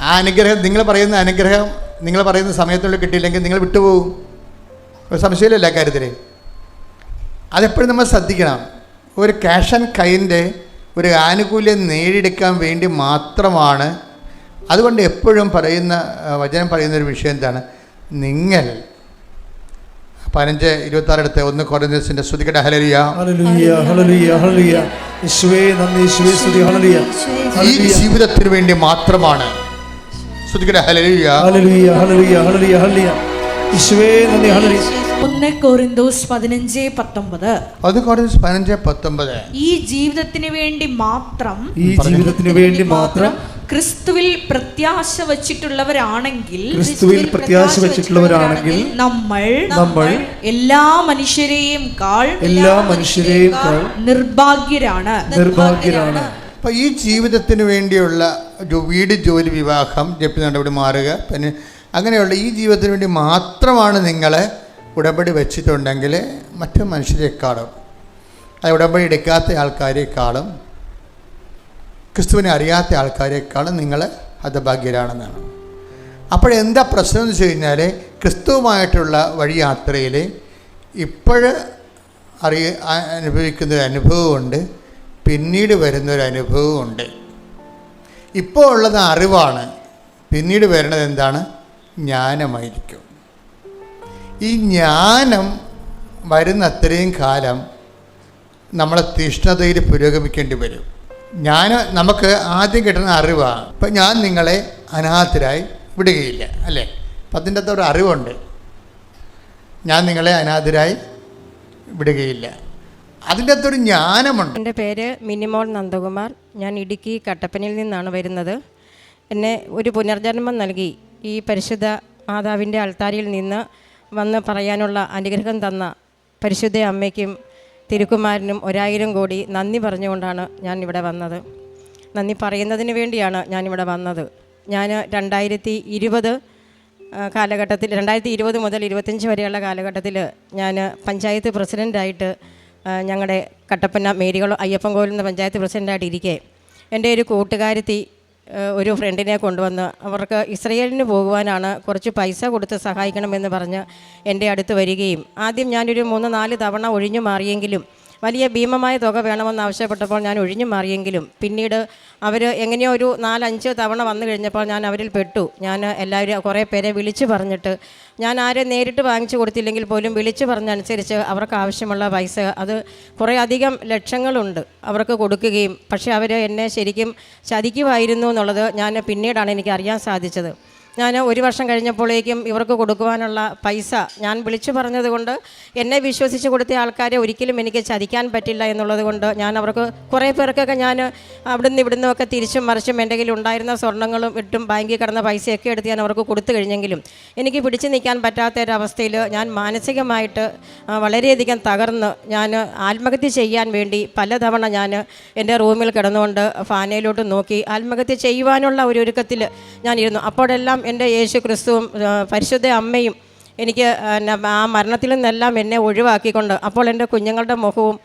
ആ അനുഗ്രഹം നിങ്ങൾ പറയുന്ന സമയത്തുള്ളിൽ കിട്ടിയില്ലെങ്കിൽ നിങ്ങൾ വിട്ടുപോകും. ഒരു സംശയമില്ല കാര്യത്തിൽ. അതെപ്പോഴും നമ്മൾ ശ്രദ്ധിക്കണം. ഒരു ക്യാഷ് ആൻഡ് കൈൻ്റെ ഒരു ആനുകൂല്യം നേടിയെടുക്കാൻ വേണ്ടി മാത്രമാണ്. അതുകൊണ്ട് എപ്പോഴും വചനം പറയുന്നൊരു വിഷയം എന്താണ്? നിങ്ങൾ 15:26 എടുത്ത് 1 കൊരിന്ത്യസിന്റെ സ്തുതിക്കട്ടെ. Hallelujah, hallelujah, hallelujah, hallelujah. യേശുവേ നന്ദി, യേശുവേ സ്തുതി. ഹല്ലേലൂയ. ഈ ജീവിതത്തിന് വേണ്ടി മാത്രമാണ്. സ്തുതിക്കട്ടെ. Hallelujah, hallelujah, hallelujah, hallelujah, hallelujah. യേശുവേ നന്ദി. ഹല്ലേലൂയ. 1 കൊരിന്തോസ് 15:19. 1 കൊരിന്തോസ് 15:19. ഈ ജീവിതത്തിന് വേണ്ടി മാത്രം ക്രിസ്തുവിൽ പ്രത്യാശ വച്ചിട്ടുള്ളവരാണെങ്കിൽ നമ്മൾ എല്ലാ മനുഷ്യരെയും നിർഭാഗ്യരാണ്. അപ്പോൾ ഈ ജീവിതത്തിന് വേണ്ടിയുള്ള വീട്, ജോലി, വിവാഹം, ജപ്തി നടപടി മാറുക, പിന്നെ അങ്ങനെയുള്ള ഈ ജീവിതത്തിന് വേണ്ടി മാത്രമാണ് നിങ്ങളെ ഉടമ്പടി വെച്ചിട്ടുണ്ടെങ്കിൽ മറ്റു മനുഷ്യരെക്കാളും, ഉടമ്പടി എടുക്കാത്ത ആൾക്കാരെക്കാളും, ക്രിസ്തുവിനെ അറിയാത്ത ആൾക്കാരെക്കാളും നിങ്ങൾ ഹതഭാഗ്യരാണെന്നാണ്. അപ്പോഴെന്താ പ്രശ്നം എന്ന് വെച്ച് കഴിഞ്ഞാൽ, ക്രിസ്തുവുമായിട്ടുള്ള വഴിയാത്രയിൽ അനുഭവിക്കുന്നൊരു അനുഭവമുണ്ട്, പിന്നീട് വരുന്നൊരു അനുഭവമുണ്ട്. ഇപ്പോൾ ഉള്ളത് അറിവാണ്, പിന്നീട് വരുന്നത് എന്താണ്? ജ്ഞാനമായിരിക്കും. ഈ ജ്ഞാനം വരുന്ന അത്രയും കാലം നമ്മളെ തീഷ്ണതയിൽ പുരോഗമിക്കേണ്ടി വരും. നമുക്ക് ആദ്യം കിട്ടുന്ന അറിവാണ്. ഇപ്പം ഞാൻ നിങ്ങളെ അനാഥരായി വിടുകയില്ല, അല്ലേ? അപ്പം അതിൻ്റെ അകത്ത് ഒരു അറിവുണ്ട്, ഞാൻ നിങ്ങളെ അനാഥരായി വിടുകയില്ല. അതിൻ്റെ അകത്തൊരു ജ്ഞാനമുണ്ട്. എൻ്റെ പേര് മിനിമോൾ നന്ദകുമാർ. ഞാൻ ഇടുക്കി കട്ടപ്പനയിൽ നിന്നാണ് വരുന്നത്. എന്നെ ഒരു പുനർജന്മം നൽകി ഈ പരിശുദ്ധ മാതാവിൻ്റെ അൾത്താരിയിൽ നിന്ന് വന്ന് പറയാനുള്ള അനുഗ്രഹം തന്ന പരിശുദ്ധ അമ്മയ്ക്കും തിരുക്കുമാരനും 1000 കോടി നന്ദി പറഞ്ഞുകൊണ്ടാണ് ഞാൻ ഇവിടെ വന്നത്. നന്ദി പറയുന്നതിന് വേണ്ടിയാണ് ഞാനിവിടെ വന്നത്. ഞാൻ 2020 കാലഘട്ടത്തിൽ 2020 മുതൽ 25 വരെയുള്ള കാലഘട്ടത്തിൽ ഞാൻ പഞ്ചായത്ത് പ്രസിഡൻ്റായിട്ട് ഞങ്ങളുടെ കട്ടപ്പന മേരികുളം അയ്യപ്പൻകോവിൽ എന്ന പഞ്ചായത്ത് പ്രസിഡൻ്റായിട്ട് ഇരിക്കെ എൻ്റെ ഒരു കൂട്ടുകാരത്തി ഒരു ഫ്രണ്ടിനെ കൊണ്ടുവന്ന് അവർക്ക് ഇസ്രയേലിന് പോകുവാനാണ്, കുറച്ച് പൈസ കൊടുത്ത് സഹായിക്കണമെന്ന് പറഞ്ഞ് എൻ്റെ അടുത്ത് വരികയും ആദ്യം ഞാനൊരു 3-4 തവണ ഒഴിഞ്ഞു മാറിയെങ്കിലും വലിയ ഭീമമായ തുക വേണമെന്ന് ആവശ്യപ്പെട്ടപ്പോൾ ഞാൻ ഒഴിഞ്ഞു മാറിയെങ്കിലും പിന്നീട് അവർ എങ്ങനെയോ ഒരു 4-5 തവണ വന്നു കഴിഞ്ഞപ്പോൾ ഞാൻ അവരിൽ പെട്ടു. ഞാൻ എല്ലാവരും കുറേ പേരെ വിളിച്ചു പറഞ്ഞിട്ട്, ഞാൻ ആരെ നേരിട്ട് വാങ്ങിച്ചു കൊടുത്തില്ലെങ്കിൽ പോലും വിളിച്ചു പറഞ്ഞനുസരിച്ച് അവർക്ക് ആവശ്യമുള്ള പൈസ, അത് കുറേ അധികം ലക്ഷങ്ങളുണ്ട്, അവർക്ക് കൊടുക്കുകയും, പക്ഷേ അവർ എന്നെ ശരിക്കും ചതിക്കുമായിരുന്നു എന്നുള്ളത് പിന്നീടാണ് എനിക്ക് അറിയാൻ സാധിച്ചത്. ഞാൻ 1 വർഷം കഴിഞ്ഞപ്പോഴേക്കും ഇവർക്ക് കൊടുക്കുവാനുള്ള പൈസ ഞാൻ വിളിച്ചു പറഞ്ഞതുകൊണ്ട് എന്നെ വിശ്വസിച്ച് കൊടുത്ത ആൾക്കാരെ ഒരിക്കലും എനിക്ക് ചതിക്കാൻ പറ്റില്ല എന്നുള്ളത് കൊണ്ട് ഞാൻ അവർക്ക് കുറേ പേർക്കൊക്കെ ഞാൻ അവിടുന്ന് ഇവിടുന്നൊക്കെ തിരിച്ചും മറിച്ചും എൻ്റെ കയ്യിൽ ഉണ്ടായിരുന്ന സ്വർണ്ണങ്ങളും ഇട്ടും ബാങ്കിൽ കിടന്ന പൈസയൊക്കെ എടുത്ത് ഞാൻ അവർക്ക് കൊടുത്തു കഴിഞ്ഞെങ്കിലും എനിക്ക് പിടിച്ചു നിൽക്കാൻ പറ്റാത്തൊരവസ്ഥയിൽ ഞാൻ മാനസികമായിട്ട് വളരെയധികം തകർന്ന് ഞാൻ ആത്മഹത്യ ചെയ്യാൻ വേണ്ടി പലതവണ ഞാൻ എൻ്റെ റൂമിൽ കിടന്നുകൊണ്ട് ഫാനയിലോട്ട് നോക്കി ആത്മഹത്യ ചെയ്യുവാനുള്ള ഒരു ഒരുക്കത്തിൽ ഞാനിരുന്നു. അപ്പോഴെല്ലാം എൻ്റെ യേശു ക്രിസ്തുവും പരിശുദ്ധ അമ്മയും എനിക്ക് ആ മരണത്തിൽ നിന്നെല്ലാം എന്നെ ഒഴിവാക്കിക്കൊണ്ട്, അപ്പോൾ എൻ്റെ കുഞ്ഞുങ്ങളുടെ മുഖവും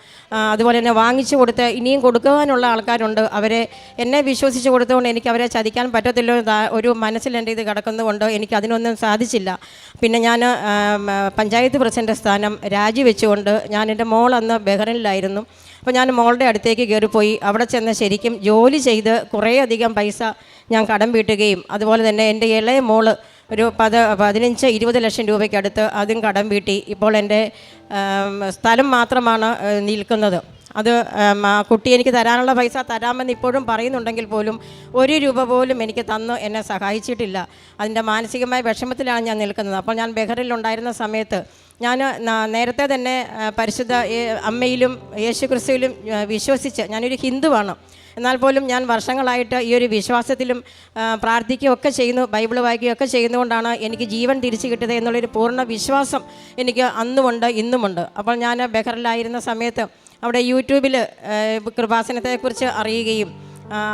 അതുപോലെ തന്നെ വാങ്ങിച്ചു കൊടുത്ത് ഇനിയും കൊടുക്കുവാനുള്ള ആൾക്കാരുണ്ട്, അവരെ എന്നെ വിശ്വസിച്ച് കൊടുത്തുകൊണ്ട് എനിക്ക് അവരെ ചതിക്കാൻ പറ്റത്തില്ലോ ഒരു മനസ്സിൽ എൻ്റെ ഇത് കിടക്കുന്നതുകൊണ്ട് എനിക്ക് അതിനൊന്നും സാധിച്ചില്ല. പിന്നെ ഞാൻ പഞ്ചായത്ത് പ്രസിഡൻ്റ് സ്ഥാനം രാജിവെച്ചുകൊണ്ട്, ഞാൻ എൻ്റെ മോൾ അന്ന് ബഹ്റൈനിലായിരുന്നു. അപ്പോൾ ഞാൻ മോളുടെ അടുത്തേക്ക് കയറിപ്പോയി. അവിടെ ചെന്ന് ശരിക്കും ജോലി ചെയ്ത് കുറേയധികം പൈസ ഞാൻ കടം വീട്ടുകയും, അതുപോലെ തന്നെ എൻ്റെ ഇളയ മോള് ഒരു 15-20 ലക്ഷം രൂപയ്ക്കടുത്ത് അതും കടം വീട്ടി. ഇപ്പോൾ എൻ്റെ സ്ഥലം മാത്രമാണ് നിൽക്കുന്നത്. അത് കുട്ടി എനിക്ക് തരാനുള്ള പൈസ തരാമെന്ന് ഇപ്പോഴും പറയുന്നുണ്ടെങ്കിൽ പോലും 1 രൂപ പോലും എനിക്ക് തന്ന് എന്നെ സഹായിച്ചിട്ടില്ല. അതിൻ്റെ മാനസികമായ വിഷമത്തിലാണ് ഞാൻ നിൽക്കുന്നത്. അപ്പോൾ ഞാൻ ബഹ്റൈനിലുണ്ടായിരുന്ന സമയത്ത് ഞാൻ നേരത്തെ തന്നെ പരിശുദ്ധ അമ്മയിലും യേശു ക്രിസ്തുവിലും വിശ്വസിച്ച്, ഞാനൊരു ഹിന്ദുവാണ്, എന്നാൽ പോലും ഞാൻ വർഷങ്ങളായിട്ട് ഈ ഒരു വിശ്വാസത്തിലും പ്രാർത്ഥിക്കുകയൊക്കെ ചെയ്യുന്നു, ബൈബിൾ വായിക്കുകയൊക്കെ ചെയ്യുന്നതുകൊണ്ടാണ് എനിക്ക് ജീവൻ തിരിച്ചു കിട്ടിയത് എന്നുള്ളൊരു പൂർണ്ണ വിശ്വാസം എനിക്ക് അന്നുമുണ്ട്, ഇന്നുമുണ്ട്. അപ്പോൾ ഞാൻ ബഹ്റൈനിലായിരുന്ന സമയത്ത് അവിടെ യൂട്യൂബിൽ കൃപാസനത്തെക്കുറിച്ച് അറിയുകയും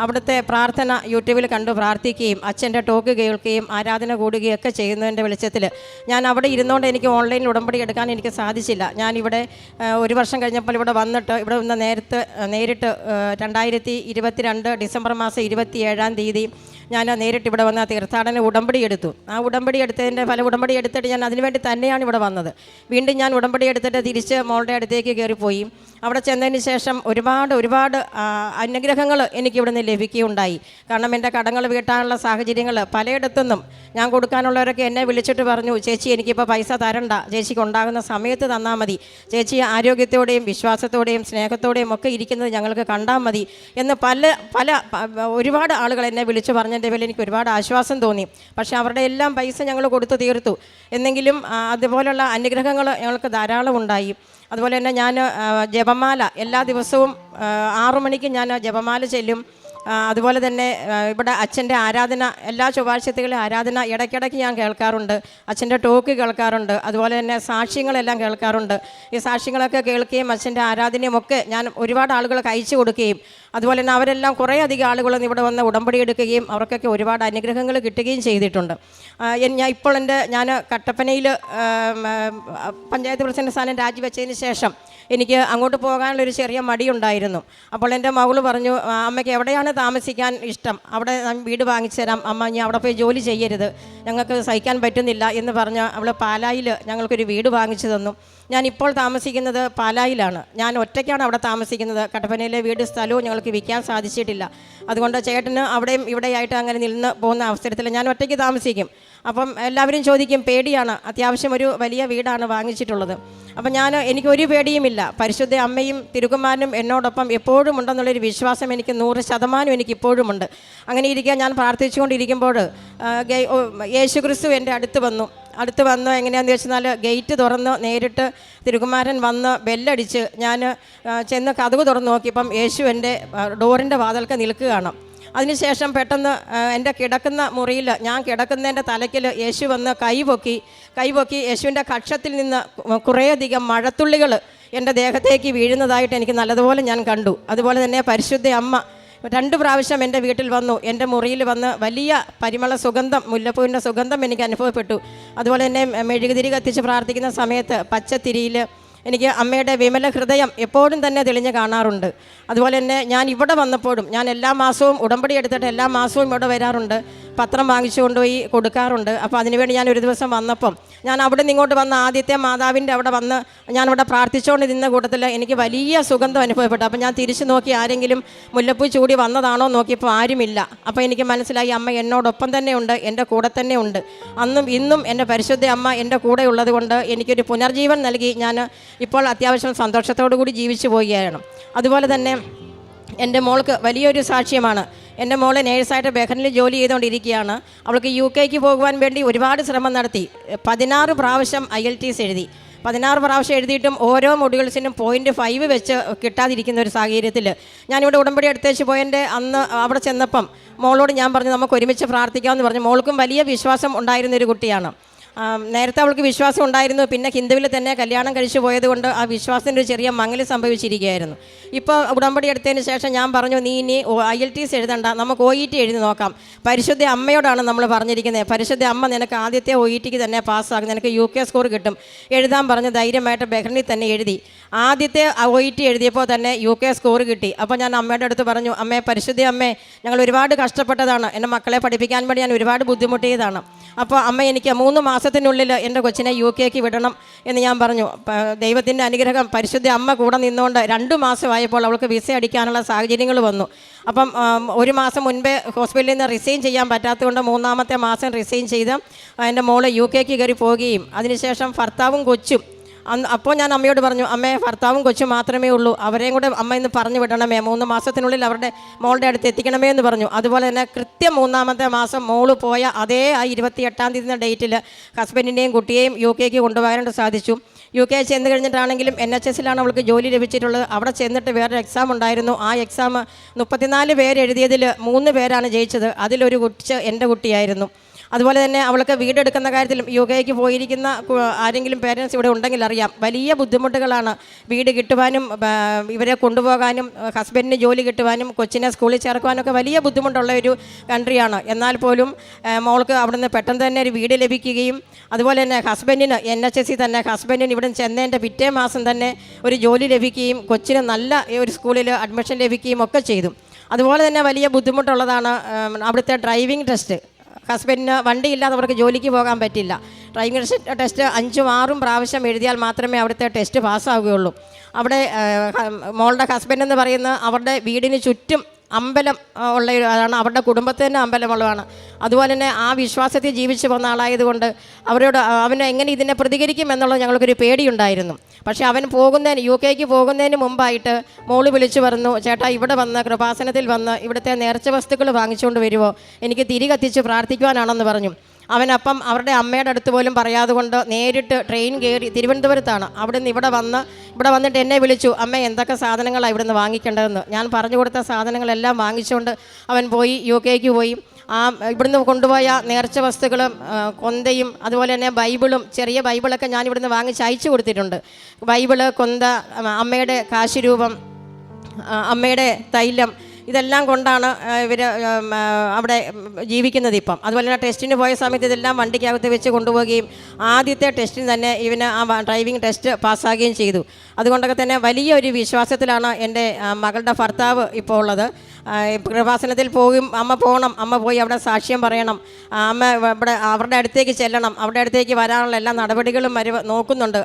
അവിടുത്തെ പ്രാർത്ഥന യൂട്യൂബിൽ കണ്ടു പ്രാർത്ഥിക്കുകയും അച്ഛൻ്റെ ടോക്ക് കേൾക്കുകയും ആരാധന കൂടുകയൊക്കെ ചെയ്യുന്നതിൻ്റെ വെളിച്ചത്തിൽ ഞാൻ അവിടെ ഇരുന്നുകൊണ്ട് എനിക്ക് ഓൺലൈനിൽ ഉടമ്പടി എടുക്കാൻ എനിക്ക് സാധിച്ചില്ല. ഞാനിവിടെ 1 വർഷം കഴിഞ്ഞപ്പോൾ ഇവിടെ വന്നിട്ട് ഇവിടെ വന്ന് നേരിട്ട് 2022 ഡിസംബർ മാസം 27-ാം തീയതി ഞാൻ നേരിട്ട് ഇവിടെ വന്ന തീർത്ഥാടന ഉടമ്പടി എടുത്തു. ആ ഉടമ്പടി എടുത്തതിൻ്റെ ഉടമ്പടി എടുത്തിട്ട് ഞാൻ അതിനുവേണ്ടി തന്നെയാണ് ഇവിടെ വന്നത്. വീണ്ടും ഞാൻ ഉടമ്പടി എടുത്തിട്ട് തിരിച്ച് മോളുടെ അടുത്തേക്ക് കയറിപ്പോയി. അവിടെ ചെന്നതിന് ശേഷം ഒരുപാട് അനുഗ്രഹങ്ങൾ എനിക്ക് ഇവിടെ നിന്ന് ലഭിക്കുകയുണ്ടായി. കാരണം എൻ്റെ കടങ്ങൾ വീട്ടാനുള്ള സാഹചര്യങ്ങൾ പലയിടത്തുനിന്നും ഞാൻ കൊടുക്കാനുള്ളവരൊക്കെ എന്നെ വിളിച്ചിട്ട് പറഞ്ഞു, ചേച്ചി എനിക്കിപ്പോൾ പൈസ തരണ്ട, ചേച്ചിക്ക് ഉണ്ടാകുന്ന സമയത്ത് തന്നാൽ മതി, ചേച്ചി ആരോഗ്യത്തോടെയും വിശ്വാസത്തോടെയും സ്നേഹത്തോടെയും ഒക്കെ ഇരിക്കുന്നത് ഞങ്ങൾക്ക് കണ്ടാൽ മതി എന്ന് ഒരുപാട് ആളുകൾ എന്നെ വിളിച്ചു പറഞ്ഞതിൻ്റെ പേരിൽ എനിക്ക് ഒരുപാട് ആശ്വാസം തോന്നി. പക്ഷേ അവരുടെ എല്ലാം പൈസ ഞങ്ങൾ കൊടുത്തു തീർത്തു. എന്നെങ്കിലും അതുപോലുള്ള അനുഗ്രഹങ്ങൾ ഞങ്ങൾക്ക് ധാരാളം ഉണ്ടായി. അതുപോലെ തന്നെ ഞാൻ ജപമാല എല്ലാ ദിവസവും 6 മണിക്ക് ഞാൻ ജപമാല ചെല്ലും. അതുപോലെ തന്നെ ഇവിടെ അച്ഛൻ്റെ ആരാധന എല്ലാ ചൊവ്വാഴ്ചകളിലും ആരാധന ഇടയ്ക്കിടയ്ക്ക് ഞാൻ കേൾക്കാറുണ്ട്. അച്ഛൻ്റെ ടോക്ക് കേൾക്കാറുണ്ട്. അതുപോലെ തന്നെ സാക്ഷ്യങ്ങളെല്ലാം കേൾക്കാറുണ്ട്. ഈ സാക്ഷ്യങ്ങളൊക്കെ കേൾക്കുകയും അച്ഛൻ്റെ ആരാധനയും ഒക്കെ ഞാൻ ഒരുപാട് ആളുകൾക്ക് അയച്ചു കൊടുക്കുകയും, അതുപോലെ തന്നെ അവരെല്ലാം കുറേ അധികം ആളുകളൊന്നും ഇവിടെ വന്ന് ഉടമ്പടി എടുക്കുകയും അവർക്കൊക്കെ ഒരുപാട് അനുഗ്രഹങ്ങൾ കിട്ടുകയും ചെയ്തിട്ടുണ്ട്. ഞാൻ കട്ടപ്പനയിൽ പഞ്ചായത്ത് പ്രസിഡന്റ് സ്ഥാനം രാജിവെച്ചതിന് ശേഷം എനിക്ക് അങ്ങോട്ട് പോകാനുള്ളൊരു ചെറിയ മടിയുണ്ടായിരുന്നു. അപ്പോൾ എൻ്റെ മകൾ പറഞ്ഞു, അമ്മയ്ക്ക് എവിടെയാണ് താമസിക്കാൻ ഇഷ്ടം, അവിടെ ഞാൻ വീട് വാങ്ങിച്ചു തരാം അമ്മ, ഞാൻ അവിടെ പോയി ജോലി ചെയ്യരുത്, ഞങ്ങൾക്ക് സഹിക്കാൻ പറ്റുന്നില്ല എന്ന് പറഞ്ഞ് അവൾ പാലായിൽ ഞങ്ങൾക്കൊരു വീട് വാങ്ങിച്ചു തന്നു. ഞാനിപ്പോൾ താമസിക്കുന്നത് പാലായിലാണ്. ഞാൻ ഒറ്റയ്ക്കാണ് അവിടെ താമസിക്കുന്നത്. കട്ടപ്പനയിലെ വീട് സ്ഥലവും ഞങ്ങൾക്ക് വിൽക്കാൻ സാധിച്ചിട്ടില്ല. അതുകൊണ്ട് ചേട്ടന് അവിടെയും ഇവിടെയായിട്ട് അങ്ങനെ നിന്ന് പോകുന്ന അവസരത്തിൽ ഞാൻ ഒറ്റയ്ക്ക് താമസിക്കും. അപ്പം എല്ലാവരും ചോദിക്കും, പേടിയാണ്, അത്യാവശ്യം ഒരു വലിയ വീടാണ് വാങ്ങിച്ചിട്ടുള്ളത്. അപ്പം എനിക്കൊരു പേടിയുമില്ല. പരിശുദ്ധ അമ്മയും തിരുക്കുമാരനും എന്നോടൊപ്പം എപ്പോഴും ഉണ്ടെന്നുള്ളൊരു വിശ്വാസം എനിക്ക് 100% എനിക്കിപ്പോഴുമുണ്ട്. അങ്ങനെ ഇരിക്കാൻ ഞാൻ പ്രാർത്ഥിച്ചുകൊണ്ടിരിക്കുമ്പോൾ യേശു ക്രിസ്തു എൻ്റെ അടുത്ത് വന്നു എങ്ങനെയാണെന്ന് വെച്ചാൽ ഗേറ്റ് തുറന്ന് നേരിട്ട് തിരുക്കുമാരൻ വന്ന് ബെല്ലടിച്ച് ഞാൻ ചെന്ന് കതക് തുറന്ന് നോക്കിയപ്പം യേശു എൻ്റെ ഡോറിൻ്റെ വാതിൽക്ക് നിൽക്കുകയാണ്. അതിനുശേഷം പെട്ടെന്ന് എൻ്റെ കിടക്കുന്ന മുറിയിൽ ഞാൻ കിടക്കുന്നതിൻ്റെ തലയ്ക്കിൽ യേശു വന്ന് കൈപൊക്കി യേശുവിൻ്റെ കക്ഷത്തിൽ നിന്ന് കുറേയധികം മഴത്തുള്ളികൾ എൻ്റെ ദേഹത്തേക്ക് വീഴുന്നതായിട്ട് എനിക്ക് നല്ലതുപോലെ ഞാൻ കണ്ടു. അതുപോലെ തന്നെ പരിശുദ്ധ അമ്മ 2 പ്രാവശ്യം എൻ്റെ വീട്ടിൽ വന്നു. എൻ്റെ മുറിയിൽ വന്ന് വലിയ പരിമള സുഗന്ധം, മുല്ലപ്പൂവിൻ്റെ സുഗന്ധം എനിക്ക് അനുഭവപ്പെട്ടു. അതുപോലെ തന്നെ മെഴുകുതിരി കത്തിച്ച് പ്രാർത്ഥിക്കുന്ന സമയത്ത് പച്ചത്തിരിയിൽ എനിക്ക് അമ്മയുടെ വിമല ഹൃദയം എപ്പോഴും തന്നെ തെളിഞ്ഞ് കാണാറുണ്ട്. അതുപോലെ തന്നെ ഞാൻ ഇവിടെ വന്നപ്പോഴും ഞാൻ എല്ലാ മാസവും ഉടമ്പടി എടുത്തിട്ട് എല്ലാ മാസവും ഇവിടെ വരാറുണ്ട്, പത്രം വാങ്ങിച്ചു കൊണ്ടുപോയി കൊടുക്കാറുണ്ട്. അപ്പോൾ അതിനുവേണ്ടി ഞാൻ ഒരു ദിവസം വന്നപ്പം ഞാൻ അവിടെ നിന്ന് ഇങ്ങോട്ട് വന്ന ആദ്യത്തെ മാതാവിൻ്റെ അവിടെ വന്ന് ഞാനിവിടെ പ്രാർത്ഥിച്ചുകൊണ്ട് നിന്ന കൂട്ടത്തിൽ എനിക്ക് വലിയ സുഗന്ധം അനുഭവപ്പെട്ടു. അപ്പോൾ ഞാൻ തിരിച്ചു നോക്കി ആരെങ്കിലും മുല്ലപ്പൂ ചൂടി വന്നതാണോ നോക്കിയപ്പോൾ ആരുമില്ല. അപ്പോൾ എനിക്ക് മനസ്സിലായി അമ്മ എന്നോടൊപ്പം തന്നെ ഉണ്ട്, എൻ്റെ കൂടെ തന്നെ ഉണ്ട്. അന്നും ഇന്നും എൻ്റെ പരിശുദ്ധ അമ്മ എൻ്റെ കൂടെ ഉള്ളത് കൊണ്ട് എനിക്കൊരു പുനർജീവൻ നൽകി ഞാൻ ഇപ്പോൾ അത്യാവശ്യം സന്തോഷത്തോടു കൂടി ജീവിച്ചു പോവുകയാണ്. അതുപോലെ തന്നെ എൻ്റെ മോൾക്ക് വലിയൊരു സാക്ഷ്യമാണ്. എൻ്റെ മോള് നേഴ്സായിട്ട് ബഹ്റൈനിൽ ജോലി ചെയ്തുകൊണ്ടിരിക്കുകയാണ്. അവൾക്ക് UK പോകുവാൻ വേണ്ടി ഒരുപാട് ശ്രമം നടത്തി. 16 പ്രാവശ്യം IELTS എഴുതി. 16 പ്രാവശ്യം എഴുതിയിട്ടും ഓരോ മൊഡ്യൂൾസിനും 0.5 വെച്ച് കിട്ടാതിരിക്കുന്ന ഒരു സാഹചര്യത്തിൽ ഞാനിവിടെ ഉടമ്പടി എടുത്തേച്ച് പോയതിൻ്റെ അന്ന് അവിടെ ചെന്നപ്പം മോളോട് ഞാൻ പറഞ്ഞു, നമുക്ക് ഒരുമിച്ച് പ്രാർത്ഥിക്കാമെന്ന് പറഞ്ഞു. മോൾക്കും വലിയ വിശ്വാസം ഉണ്ടായിരുന്നൊരു കുട്ടിയാണ്. നേരത്തെ അവൾക്ക് വിശ്വാസം ഉണ്ടായിരുന്നു, പിന്നെ ഹിന്ദുവിൽ തന്നെ കല്യാണം കഴിച്ചു പോയതുകൊണ്ട് ആ വിശ്വാസത്തിൻ്റെ ഒരു ചെറിയ മങ്ങൽ സംഭവിച്ചിരിക്കുകയായിരുന്നു. ഇപ്പോൾ ഉടമ്പടി എടുത്തതിന് ശേഷം ഞാൻ പറഞ്ഞു, നീ ഇനി IELTS എഴുതണ്ട, നമുക്ക് OET എഴുതി നോക്കാം. പരിശുദ്ധ അമ്മയോടാണ് നമ്മൾ പറഞ്ഞിരിക്കുന്നത്, പരിശുദ്ധ അമ്മ നിനക്ക് ആദ്യത്തെ OETക്ക് തന്നെ പാസ്സാകും, നിനക്ക് UK സ്കോർ കിട്ടും, എഴുതാൻ പറഞ്ഞ് ധൈര്യമായിട്ട് ബഹ്റിനിൽ തന്നെ എഴുതി. ആദ്യത്തെ OET എഴുതിയപ്പോൾ തന്നെ UK സ്കോർ കിട്ടി. അപ്പോൾ ഞാൻ അമ്മയുടെ അടുത്ത് പറഞ്ഞു, അമ്മേ, പരിശുദ്ധ അമ്മേ, ഞങ്ങൾ ഒരുപാട് കഷ്ടപ്പെട്ടതാണ്, എൻ്റെ മക്കളെ പഠിപ്പിക്കാൻ വേണ്ടി ഞാൻ ഒരുപാട് ബുദ്ധിമുട്ടിയതാണ്. അപ്പോൾ അമ്മ, എനിക്ക് 3 മാസത്തിനുള്ളിൽ എൻ്റെ കൊച്ചിനെ UKക്ക് വിടണം എന്ന് ഞാൻ പറഞ്ഞു. ദൈവത്തിൻ്റെ അനുഗ്രഹം, പരിശുദ്ധ അമ്മ കൂടെ നിന്നുകൊണ്ട് 2 മാസമായപ്പോൾ അവൾക്ക് വിസ അടിക്കാനുള്ള സാഹചര്യങ്ങൾ വന്നു. അപ്പം 1 മാസം മുൻപേ ഹോസ്പിറ്റലിൽ നിന്ന് റിസൈൻ ചെയ്യാൻ പറ്റാത്തതുകൊണ്ട് 3-ാമത്തെ മാസം റിസൈൻ ചെയ്ത് എൻ്റെ മോള് UKക്ക് കയറി പോവുകയും അതിനുശേഷം ഭർത്താവും കൊച്ചും. അപ്പോൾ ഞാൻ അമ്മയോട് പറഞ്ഞു, അമ്മേ, ഭർത്താവും കൊച്ചും മാത്രമേ ഉള്ളൂ, അവരെയും കൂടെ അമ്മ ഇന്ന് പറഞ്ഞു വിടണമേ, 3 മാസത്തിനുള്ളിൽ അവരുടെ മോളുടെ അടുത്ത് എത്തിക്കണമേ എന്ന് പറഞ്ഞു. അതുപോലെ തന്നെ കൃത്യം 3-ാമത്തെ മാസം മോള് പോയ അതേ ആ 28-ാം തീയതി ഡേറ്റിൽ ഹസ്ബൻഡിൻ്റെയും കുട്ടിയെയും UKക്ക് കൊണ്ടുപോകാനായിട്ട് സാധിച്ചു. UK ചെന്ന് കഴിഞ്ഞിട്ടാണെങ്കിലും NHSലാണ് അവൾക്ക് ജോലി ലഭിച്ചിട്ടുള്ളത്. അവിടെ ചെന്നിട്ട് വേറൊരു എക്സാം ഉണ്ടായിരുന്നു. ആ എക്സാം 34 പേര് എഴുതിയതിൽ 3 പേരാണ് ജയിച്ചത്. അതിലൊരു കുട്ടി എൻ്റെ കുട്ടിയായിരുന്നു. അതുപോലെ തന്നെ അവൾക്ക് വീടെടുക്കുന്ന കാര്യത്തിലും UKക്ക് പോയിരിക്കുന്ന ആരെങ്കിലും പേരൻസ് ഇവിടെ ഉണ്ടെങ്കിൽ അറിയാം, വലിയ ബുദ്ധിമുട്ടുകളാണ് വീട് കിട്ടുവാനും ഇവരെ കൊണ്ടുപോകാനും ഹസ്ബൻഡിന് ജോലി കിട്ടുവാനും കൊച്ചിനെ സ്കൂളിൽ ചേർക്കുവാനൊക്കെ വലിയ ബുദ്ധിമുട്ടുള്ള ഒരു കൺട്രിയാണ്. എന്നാൽ പോലും മോൾക്ക് അവിടുന്ന് പെട്ടെന്ന് തന്നെ ഒരു വീട് ലഭിക്കുകയും അതുപോലെ തന്നെ ഹസ്ബൻഡിന് NHS തന്നെ ഹസ്ബൻഡിന് ഇവിടെ ചെന്നതിൻ്റെ പിറ്റേ മാസം തന്നെ ഒരു ജോലി ലഭിക്കുകയും കൊച്ചിന് നല്ല ഒരു സ്കൂളിൽ അഡ്മിഷൻ ലഭിക്കുകയും ഒക്കെ ചെയ്തു. അതുപോലെ തന്നെ വലിയ ബുദ്ധിമുട്ടുള്ളതാണ് അവിടുത്തെ ഡ്രൈവിംഗ് ടെസ്റ്റ്. ഹസ്ബൻഡിന് വണ്ടിയില്ലാത്തവർക്ക് ജോലിക്ക് പോകാൻ പറ്റില്ല. ഡ്രൈവിംഗ് ടെസ്റ്റ് 5-6 പ്രാവശ്യം എഴുതിയാൽ മാത്രമേ അവിടുത്തെ ടെസ്റ്റ് പാസ്സാവുകയുള്ളൂ. അവിടെ മോളുടെ ഹസ്ബൻഡ് എന്ന് പറയുന്ന അവരുടെ വീടിന് ചുറ്റും അമ്പലം ഉള്ള അതാണ്, അവരുടെ കുടുംബത്തിൽ തന്നെ അമ്പലമുള്ളതാണ്. അതുപോലെ തന്നെ ആ വിശ്വാസത്തിൽ ജീവിച്ചു വന്ന ആളായതുകൊണ്ട് അവരോട് അവന് എങ്ങനെ ഇതിനെ പ്രതികരിക്കും എന്നുള്ളത് ഞങ്ങൾക്കൊരു പേടിയുണ്ടായിരുന്നു. പക്ഷേ അവൻ UKക്ക് പോകുന്നതിന് മുമ്പായിട്ട് മോള് വിളിച്ചു പറഞ്ഞു, ചേട്ടാ, ഇവിടെ വന്ന് കൃപാസനത്തിൽ വന്ന് ഇവിടുത്തെ നേർച്ച വസ്തുക്കൾ വാങ്ങിച്ചുകൊണ്ട് വരുമോ, എനിക്ക് തിരി കത്തിച്ച് പ്രാർത്ഥിക്കുവാനാണെന്ന് പറഞ്ഞു. അവനപ്പം അവരുടെ അമ്മയുടെ അടുത്ത് പോലും പറയാതെ കൊണ്ട് നേരിട്ട് ട്രെയിൻ കയറി തിരുവനന്തപുരത്താണ്. അവിടെ നിന്ന് ഇവിടെ വന്നിട്ട് എന്നെ വിളിച്ചു, അമ്മ, എന്തൊക്കെ സാധനങ്ങളാണ് ഇവിടുന്ന് വാങ്ങിക്കേണ്ടതെന്ന്. ഞാൻ പറഞ്ഞു കൊടുത്ത സാധനങ്ങളെല്ലാം വാങ്ങിച്ചുകൊണ്ട് അവൻ പോയി UKക്ക് പോയി. ഇവിടുന്ന് കൊണ്ടുപോയ നേർച്ച വസ്തുക്കളും കൊന്തയും അതുപോലെ തന്നെ ബൈബിളും, ചെറിയ ബൈബിളൊക്കെ ഞാൻ ഇവിടുന്ന് വാങ്ങിച്ച് അയച്ചു കൊടുത്തിട്ടുണ്ട്. ബൈബിള്, കൊന്ത, അമ്മയുടെ കാശുരൂപം, അമ്മയുടെ തൈലം, ഇതെല്ലാം കൊണ്ടാണ് ഇവർ അവിടെ ജീവിക്കുന്നത് ഇപ്പം. അതുപോലെ തന്നെ ടെസ്റ്റിന് പോയ സമയത്ത് ഇതെല്ലാം വണ്ടിക്കകത്ത് വെച്ച് കൊണ്ടുപോവുകയും ആദ്യത്തെ ടെസ്റ്റിന് തന്നെ ഇവന് ആ ഡ്രൈവിംഗ് ടെസ്റ്റ് പാസ്സാകുകയും ചെയ്തു. അതുകൊണ്ടൊക്കെ തന്നെ വലിയൊരു വിശ്വാസത്തിലാണ് എൻ്റെ മകളുടെ ഭർത്താവ് ഇപ്പോൾ ഉള്ളത്. കൃപാസനത്തിൽ പോകും, അമ്മ പോകണം, അമ്മ പോയി അവിടെ സാക്ഷ്യം പറയണം, അമ്മ ഇവിടെ അവരുടെ അടുത്തേക്ക് ചെല്ലണം, അവരുടെ അടുത്തേക്ക് വരാനുള്ള എല്ലാ നടപടികളും നോക്കുന്നുണ്ട്.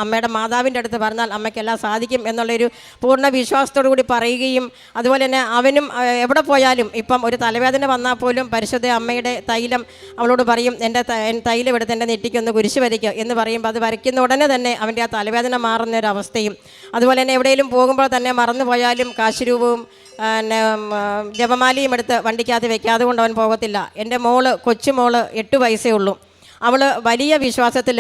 അമ്മയുടെ മാതാവിൻ്റെ അടുത്ത് പറഞ്ഞാൽ അമ്മയ്ക്കെല്ലാം സാധിക്കും എന്നുള്ളൊരു പൂർണ്ണ വിശ്വാസത്തോടു കൂടി പറയുകയും അതുപോലെ തന്നെ അവനും എവിടെ പോയാലും ഇപ്പം ഒരു തലവേദന വന്നാൽ പോലും പരിശുദ്ധ അമ്മയുടെ തൈലം അവളോട് പറയും, എൻ്റെ തൈലം എടുത്ത് എൻ്റെ നെറ്റിക്കൊന്ന് കുരിശ് വരയ്ക്കുക എന്ന് പറയുമ്പോൾ അത് വരയ്ക്കുന്ന ഉടനെ തന്നെ അവൻ്റെ ആ തലവേദന മാറുന്നൊരവസ്ഥയും. അതുപോലെ തന്നെ എവിടെയെങ്കിലും പോകുമ്പോൾ തന്നെ മറന്നു പോയാലും കാശുരൂപവും ജപമാലയും എടുത്ത് വണ്ടിക്കകത്ത് വെക്കാതെ കൊണ്ട് അവൻ പോകത്തില്ല. എൻ്റെ കൊച്ചുമോള് 8 വയസ്സേ ഉള്ളൂ. അവൾ വലിയ വിശ്വാസത്തിൽ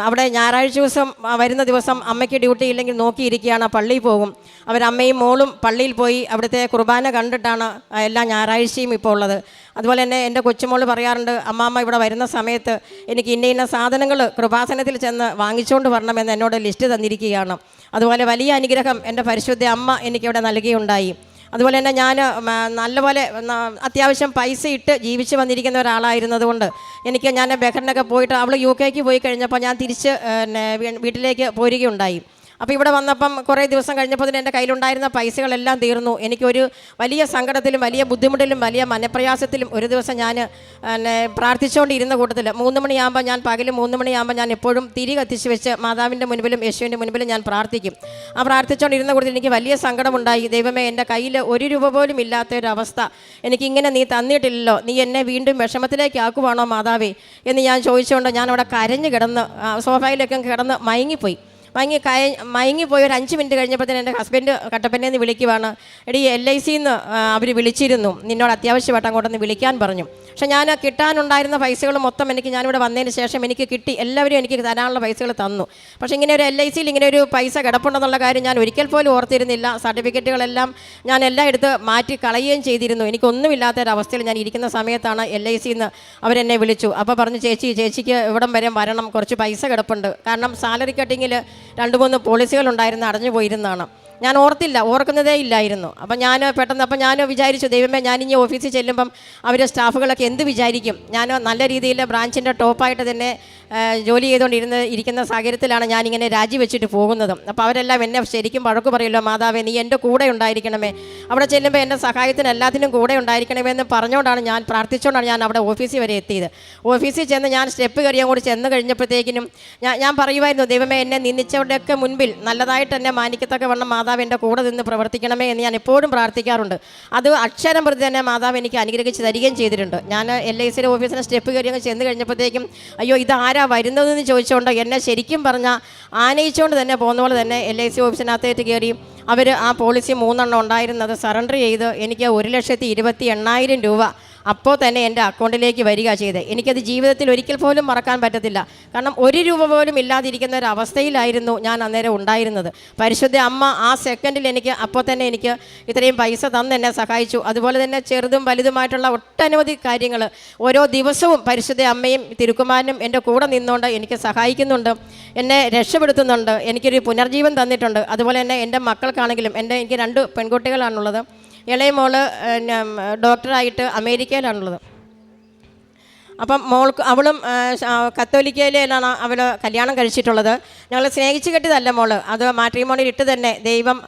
അവിടെ ഞായറാഴ്ച ദിവസം വരുന്ന ദിവസം അമ്മയ്ക്ക് ഡ്യൂട്ടി ഇല്ലെങ്കിൽ നോക്കിയിരിക്കുകയാണ്, പള്ളിയിൽ പോകും. അവരമ്മയും മോളും പള്ളിയിൽ പോയി അവിടുത്തെ കുർബാന കണ്ടിട്ടാണ് എല്ലാ ഞായറാഴ്ചയും ഇപ്പോൾ ഉള്ളത്. അതുപോലെ തന്നെ എൻ്റെ കൊച്ചുമോൾ പറയാറുണ്ട്, അമ്മാമ്മ ഇവിടെ വരുന്ന സമയത്ത് എനിക്ക് ഇന്ന സാധനങ്ങൾ കൃപാസനത്തിൽ ചെന്ന് വാങ്ങിച്ചുകൊണ്ട് വരണമെന്ന് എന്നോട് ലിസ്റ്റ് തന്നിരിക്കുകയാണ്. അതുപോലെ വലിയ അനുഗ്രഹം എൻ്റെ പരിശുദ്ധ അമ്മ എനിക്കിവിടെ നൽകുകയുണ്ടായി. അതുപോലെ തന്നെ ഞാൻ നല്ലപോലെ അത്യാവശ്യം പൈസ ഇട്ട് ജീവിച്ച് വന്നിരിക്കുന്ന ഒരാളായിരുന്നതുകൊണ്ട് ഞാൻ ബഹ്റിനൊക്കെ പോയിട്ട് അവൾ UKക്ക് പോയി കഴിഞ്ഞപ്പോൾ ഞാൻ തിരിച്ച് വീട്ടിലേക്ക് പോരുകയുണ്ടായി. അപ്പോൾ ഇവിടെ വന്നപ്പം കുറേ ദിവസം കഴിഞ്ഞപ്പോൾ തന്നെ എൻ്റെ കയ്യിലുണ്ടായിരുന്ന പൈസകളെല്ലാം തീർന്നു. എനിക്കൊരു വലിയ സങ്കടത്തിലും വലിയ ബുദ്ധിമുട്ടിലും വലിയ മനപ്രയാസത്തിലും ഒരു ദിവസം ഞാൻ പ്രാർത്ഥിച്ചുകൊണ്ടിരുന്ന കൂട്ടത്തിൽ 3 മണിയാകുമ്പോൾ ഞാൻ പകൽ 3 മണിയാകുമ്പോൾ ഞാൻ എപ്പോഴും തിരി കത്തിച്ച് വെച്ച് മാതാവിൻ്റെ മുൻപിലും യേശുവിൻ്റെ മുൻപിലും ഞാൻ പ്രാർത്ഥിക്കും. ആ പ്രാർത്ഥിച്ചുകൊണ്ടിരുന്ന കൂട്ടത്തിൽ എനിക്ക് വലിയ സങ്കടമുണ്ടായി. ദൈവമേ, എൻ്റെ കയ്യിൽ 1 രൂപ പോലും ഇല്ലാത്തൊരവസ്ഥ, എനിക്കിങ്ങനെ നീ തന്നിട്ടില്ലല്ലോ, നീ എന്നെ വീണ്ടും വിഷമത്തിലേക്ക് ആക്കുവാണോ മാതാവേ എന്ന് ഞാൻ ചോദിച്ചുകൊണ്ട് ഞാൻ അവിടെ കരഞ്ഞു കിടന്ന് സോഫയിലൊക്കെ കിടന്ന് മയങ്ങിപ്പോയി. മയങ്ങിപ്പോയി ഒരു 5 മിനിറ്റ് കഴിഞ്ഞപ്പോഴത്തേന് എൻ്റെ ഹസ്ബൻഡ് കട്ടപ്പനയിൽ നിന്ന് വിളിക്കുവാണ്, എടി LICന്ന് അവർ വിളിച്ചിരുന്നു, നിന്നോട് അത്യാവശ്യമായിട്ട് അങ്ങോട്ടൊന്ന് വിളിക്കാൻ പറഞ്ഞു. പക്ഷേ ഞാൻ കിട്ടാനുണ്ടായിരുന്ന പൈസകൾ മൊത്തം ഞാനിവിടെ വന്നതിന് ശേഷം എനിക്ക് കിട്ടി, എല്ലാവരും എനിക്ക് തരാനുള്ള പൈസകൾ തന്നു. പക്ഷേ ഇങ്ങനെ ഒരു LICയിൽ ഇങ്ങനെ ഒരു പൈസ കിടപ്പുണ്ടെന്നുള്ള കാര്യം ഞാൻ ഒരിക്കൽ പോലും ഓർത്തിരുന്നില്ല. സർട്ടിഫിക്കറ്റുകളെല്ലാം ഞാൻ എല്ലാം എടുത്ത് മാറ്റി കളയുകയും ചെയ്തിരുന്നു. എനിക്കൊന്നുമില്ലാത്തൊരവസ്ഥയിൽ ഞാൻ ഇരിക്കുന്ന സമയത്താണ് LICന്ന് അവരെന്നെ വിളിച്ചു. അപ്പോൾ പറഞ്ഞു, ചേച്ചിക്ക് ഇവിടം വരെ വരണം, കുറച്ച് പൈസ കിടപ്പുണ്ട്. കാരണം സാലറി കട്ടിങ്ങിൽ 2-3 പോളിസികളുണ്ടായിരുന്നു, അടഞ്ഞു പോയിരുന്നതാണ്. ഞാൻ ഓർക്കുന്നതേ ഇല്ലായിരുന്നു. അപ്പം ഞാൻ വിചാരിച്ചു, ദൈവമേ, ഞാനിനി ഓഫീസിൽ ചെല്ലുമ്പം അവർ സ്റ്റാഫുകളൊക്കെ എന്ത് വിചാരിക്കും. ഞാൻ നല്ല രീതിയിൽ ബ്രാഞ്ചിൻ്റെ ടോപ്പായിട്ട് തന്നെ ജോലി ഇരിക്കുന്ന സാഹചര്യത്തിലാണ് ഞാനിങ്ങനെ രാജിവെച്ചിട്ട് പോകുന്നത്. അപ്പോൾ അവരെല്ലാം എന്നെ ശരിക്കും വഴക്ക് പറയുമല്ലോ, മാതാവേ നീ എൻ്റെ കൂടെ ഉണ്ടായിരിക്കണമേ, അവിടെ ചെല്ലുമ്പോൾ എൻ്റെ സഹായത്തിന് എല്ലാത്തിനും കൂടെ ഉണ്ടായിരിക്കണമേ എന്ന് പ്രാർത്ഥിച്ചുകൊണ്ടാണ് ഞാൻ അവിടെ ഓഫീസിൽ വരെ എത്തിയത്. ഓഫീസിൽ ചെന്ന് ഞാൻ സ്റ്റെപ്പ് കയറി അങ്ങോട്ട് ചെന്ന് കഴിഞ്ഞപ്പോഴത്തേക്കിനും ഞാൻ പറയുമായിരുന്നു, ദൈവമേ, എന്നെ നിന്ദിച്ചവരുടെയൊക്കെ മുൻപിൽ നല്ലതായിട്ട് എന്നെ മാനിക്കത്തക്ക വണ്ണം മാതാവ് എൻ്റെ കൂടെ നിന്ന് പ്രവർത്തിക്കണമേ എന്ന് ഞാൻ എപ്പോഴും പ്രാർത്ഥിക്കാറുണ്ട്. അത് അക്ഷരം പ്രതി തന്നെ മാതാവ് എനിക്ക് അനുഗ്രഹിച്ച് തരികയും ചെയ്തിട്ടുണ്ട്. ഞാൻ LICയുടെ ഓഫീസിന് സ്റ്റെപ്പ് കയറി അങ്ങ് ചെന്ന് കഴിഞ്ഞപ്പോഴത്തേക്കും, അയ്യോ ഇതാരാ വരുന്നതെന്ന് ചോദിച്ചുകൊണ്ട് എന്നെ ശരിക്കും പറഞ്ഞാൽ ആനയിച്ചുകൊണ്ട് തന്നെ പോകുന്ന പോലെ തന്നെ LIC ഓഫീസിനകത്തേക്ക് കയറി അവർ ആ പോളിസി 3 എണ്ണം ഉണ്ടായിരുന്നത് സറണ്ടർ ചെയ്ത് എനിക്ക് 1,28,000 രൂപ അപ്പോൾ തന്നെ എൻ്റെ അക്കൗണ്ടിലേക്ക് വരിക ചെയ്തത്. എനിക്കത് ജീവിതത്തിൽ ഒരിക്കൽ പോലും മറക്കാൻ പറ്റത്തില്ല. കാരണം 1 രൂപ പോലും ഇല്ലാതിരിക്കുന്ന ഒരു അവസ്ഥയിലായിരുന്നു ഞാൻ അന്നേരം ഉണ്ടായിരുന്നത്. പരിശുദ്ധ അമ്മ ആ സെക്കൻഡിൽ അപ്പോൾ തന്നെ എനിക്ക് ഇത്രയും പൈസ തന്ന് എന്നെ സഹായിച്ചു. അതുപോലെ തന്നെ ചെറുതും വലുതുമായിട്ടുള്ള ഒട്ടനവധി കാര്യങ്ങൾ ഓരോ ദിവസവും പരിശുദ്ധ അമ്മയും തിരുക്കുമാരനും എൻ്റെ കൂടെ നിന്നുകൊണ്ട് എനിക്ക് സഹായിക്കുന്നുണ്ട്, എന്നെ രക്ഷപ്പെടുത്തുന്നുണ്ട്, എനിക്കൊരു പുനർജീവൻ തന്നിട്ടുണ്ട്. അതുപോലെ തന്നെ എൻ്റെ മക്കൾക്കാണെങ്കിലും എനിക്ക് 2 പെൺകുട്ടികളാണുള്ളത്. ഇളയ മോള് ഡോക്ടറായിട്ട് അമേരിക്കയിലാണുള്ളത്. അപ്പം അവളും കത്തോലിക്കയിലാണ് അവൾ കല്യാണം കഴിച്ചിട്ടുള്ളത്. ഞങ്ങൾ സ്നേഹിച്ച് കെട്ടിയതല്ല മോള്, അത് മാട്രിമോണിയിൽ ഇട്ട് തന്നെ ദൈവം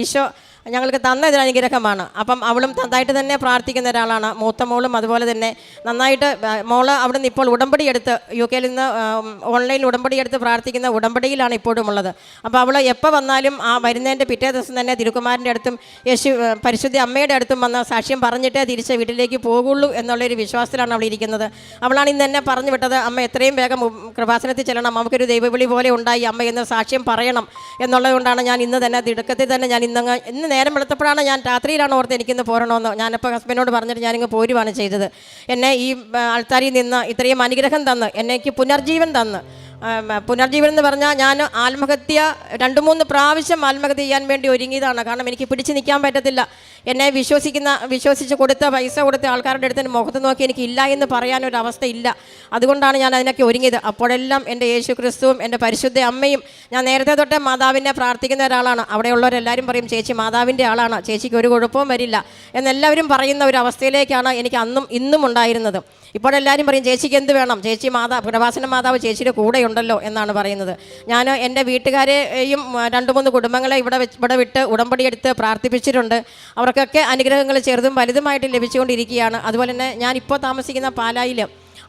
ഈശോ ഞങ്ങൾക്ക് തന്ന ഒരു അനുഗ്രഹമാണ്. അപ്പം അവളും നന്നായിട്ട് തന്നെ പ്രാർത്ഥിക്കുന്ന ഒരാളാണ്. മൂത്ത മോളും അതുപോലെ തന്നെ നന്നായിട്ട്. മോള് അവിടെ നിന്ന് ഇപ്പോൾ ഉടമ്പടി എടുത്ത് UK നിന്ന് ഓൺലൈനിൽ ഉടമ്പടി എടുത്ത് പ്രാർത്ഥിക്കുന്ന ഉടമ്പടിയിലാണ് ഇപ്പോഴും ഉള്ളത്. അപ്പോൾ അവൾ എപ്പോൾ വന്നാലും ആ വരുന്നതിൻ്റെ പിറ്റേ ദിവസം തന്നെ തിരുക്കുമാരൻ്റെ അടുത്തും പരിശുദ്ധ അമ്മയുടെ അടുത്തും വന്ന് സാക്ഷ്യം പറഞ്ഞിട്ടേ തിരിച്ച് വീട്ടിലേക്ക് പോകുള്ളൂ എന്നുള്ളൊരു വിശ്വാസത്തിലാണ് അവൾ ഇരിക്കുന്നത്. അവളാണ് ഇന്ന് എന്നെ പറഞ്ഞു വിട്ടത്, അമ്മ എത്രയും വേഗം കൃപാസനത്തിൽ ചെല്ലണം, നമുക്കൊരു ദൈവവിളി പോലെ ഉണ്ടായി അമ്മ എന്ന് സാക്ഷ്യം പറയണം എന്നുള്ളത് കൊണ്ടാണ് ഞാൻ ഇന്ന് തന്നെ തിടുക്കത്തിൽ തന്നെ ഞാൻ ഇന്ന് നേരം വെളുത്തപ്പോഴാണ് ഞാൻ രാത്രിയിലാണ് ഓർത്ത് എനിക്കിന്ന് പോരണമെന്ന്. ഞാനിപ്പോൾ ഹസ്ബൻഡിനോട് പറഞ്ഞിട്ട് ഞാനിങ്ങ് പോരുവാണ് ചെയ്തത്. എന്നെ ഈ ആൾത്താരിൽ നിന്ന് ഇത്രയും അനുഗ്രഹം തന്ന് എനിക്ക് പുനർജീവൻ തന്ന് പുനർജീവൻ എന്ന് പറഞ്ഞാൽ ഞാൻ ആത്മഹത്യ 2-3 പ്രാവശ്യം ആത്മഹത്യ ചെയ്യാൻ വേണ്ടി ഒരുങ്ങിയതാണ്. കാരണം എനിക്ക് പിടിച്ച് നിൽക്കാൻ പറ്റത്തില്ല. എന്നെ വിശ്വസിച്ച് കൊടുത്ത പൈസ കൊടുത്ത ആൾക്കാരുടെ അടുത്ത് മുഖത്ത് നോക്കി എനിക്ക് ഇല്ല എന്ന് പറയാനൊരവസ്ഥ ഇല്ല. അതുകൊണ്ടാണ് ഞാൻ അതിനൊക്കെ ഒരുങ്ങിയത്. അപ്പോഴെല്ലാം എൻ്റെ യേശു ക്രിസ്തുവും എൻ്റെ പരിശുദ്ധ അമ്മയും, ഞാൻ നേരത്തെ തൊട്ടേ മാതാവിനെ പ്രാർത്ഥിക്കുന്ന ഒരാളാണ്. അവിടെയുള്ളവരെല്ലാവരും പറയും, ചേച്ചി മാതാവിൻ്റെ ആളാണ്, ചേച്ചിക്ക് ഒരു കുഴപ്പവും വരില്ല എന്നെല്ലാവരും പറയുന്ന ഒരു അവസ്ഥയിലേക്കാണ് എനിക്ക് ഇന്നും ഉണ്ടായിരുന്നത്. ഇപ്പോഴെല്ലാവരും പറയും, ചേച്ചിക്ക് എന്ത് വേണം, ചേച്ചി കൃപാസന മാതാവ് ചേച്ചിയുടെ കൂടെ ഉണ്ടല്ലോ എന്നാണ് പറയുന്നത്. ഞാൻ എൻ്റെ വീട്ടുകാരെയും 2-3 കുടുംബങ്ങളെ ഇവിടെ വിട്ട് ഉടമ്പടി എടുത്ത് പ്രാർത്ഥിപ്പിച്ചിട്ടുണ്ട്. അവർക്കൊക്കെ അനുഗ്രഹങ്ങൾ ചെറുതും വലുതുമായിട്ട് ലഭിച്ചുകൊണ്ടിരിക്കുകയാണ്. അതുപോലെ തന്നെ ഞാനിപ്പോൾ താമസിക്കുന്ന പാലായിൽ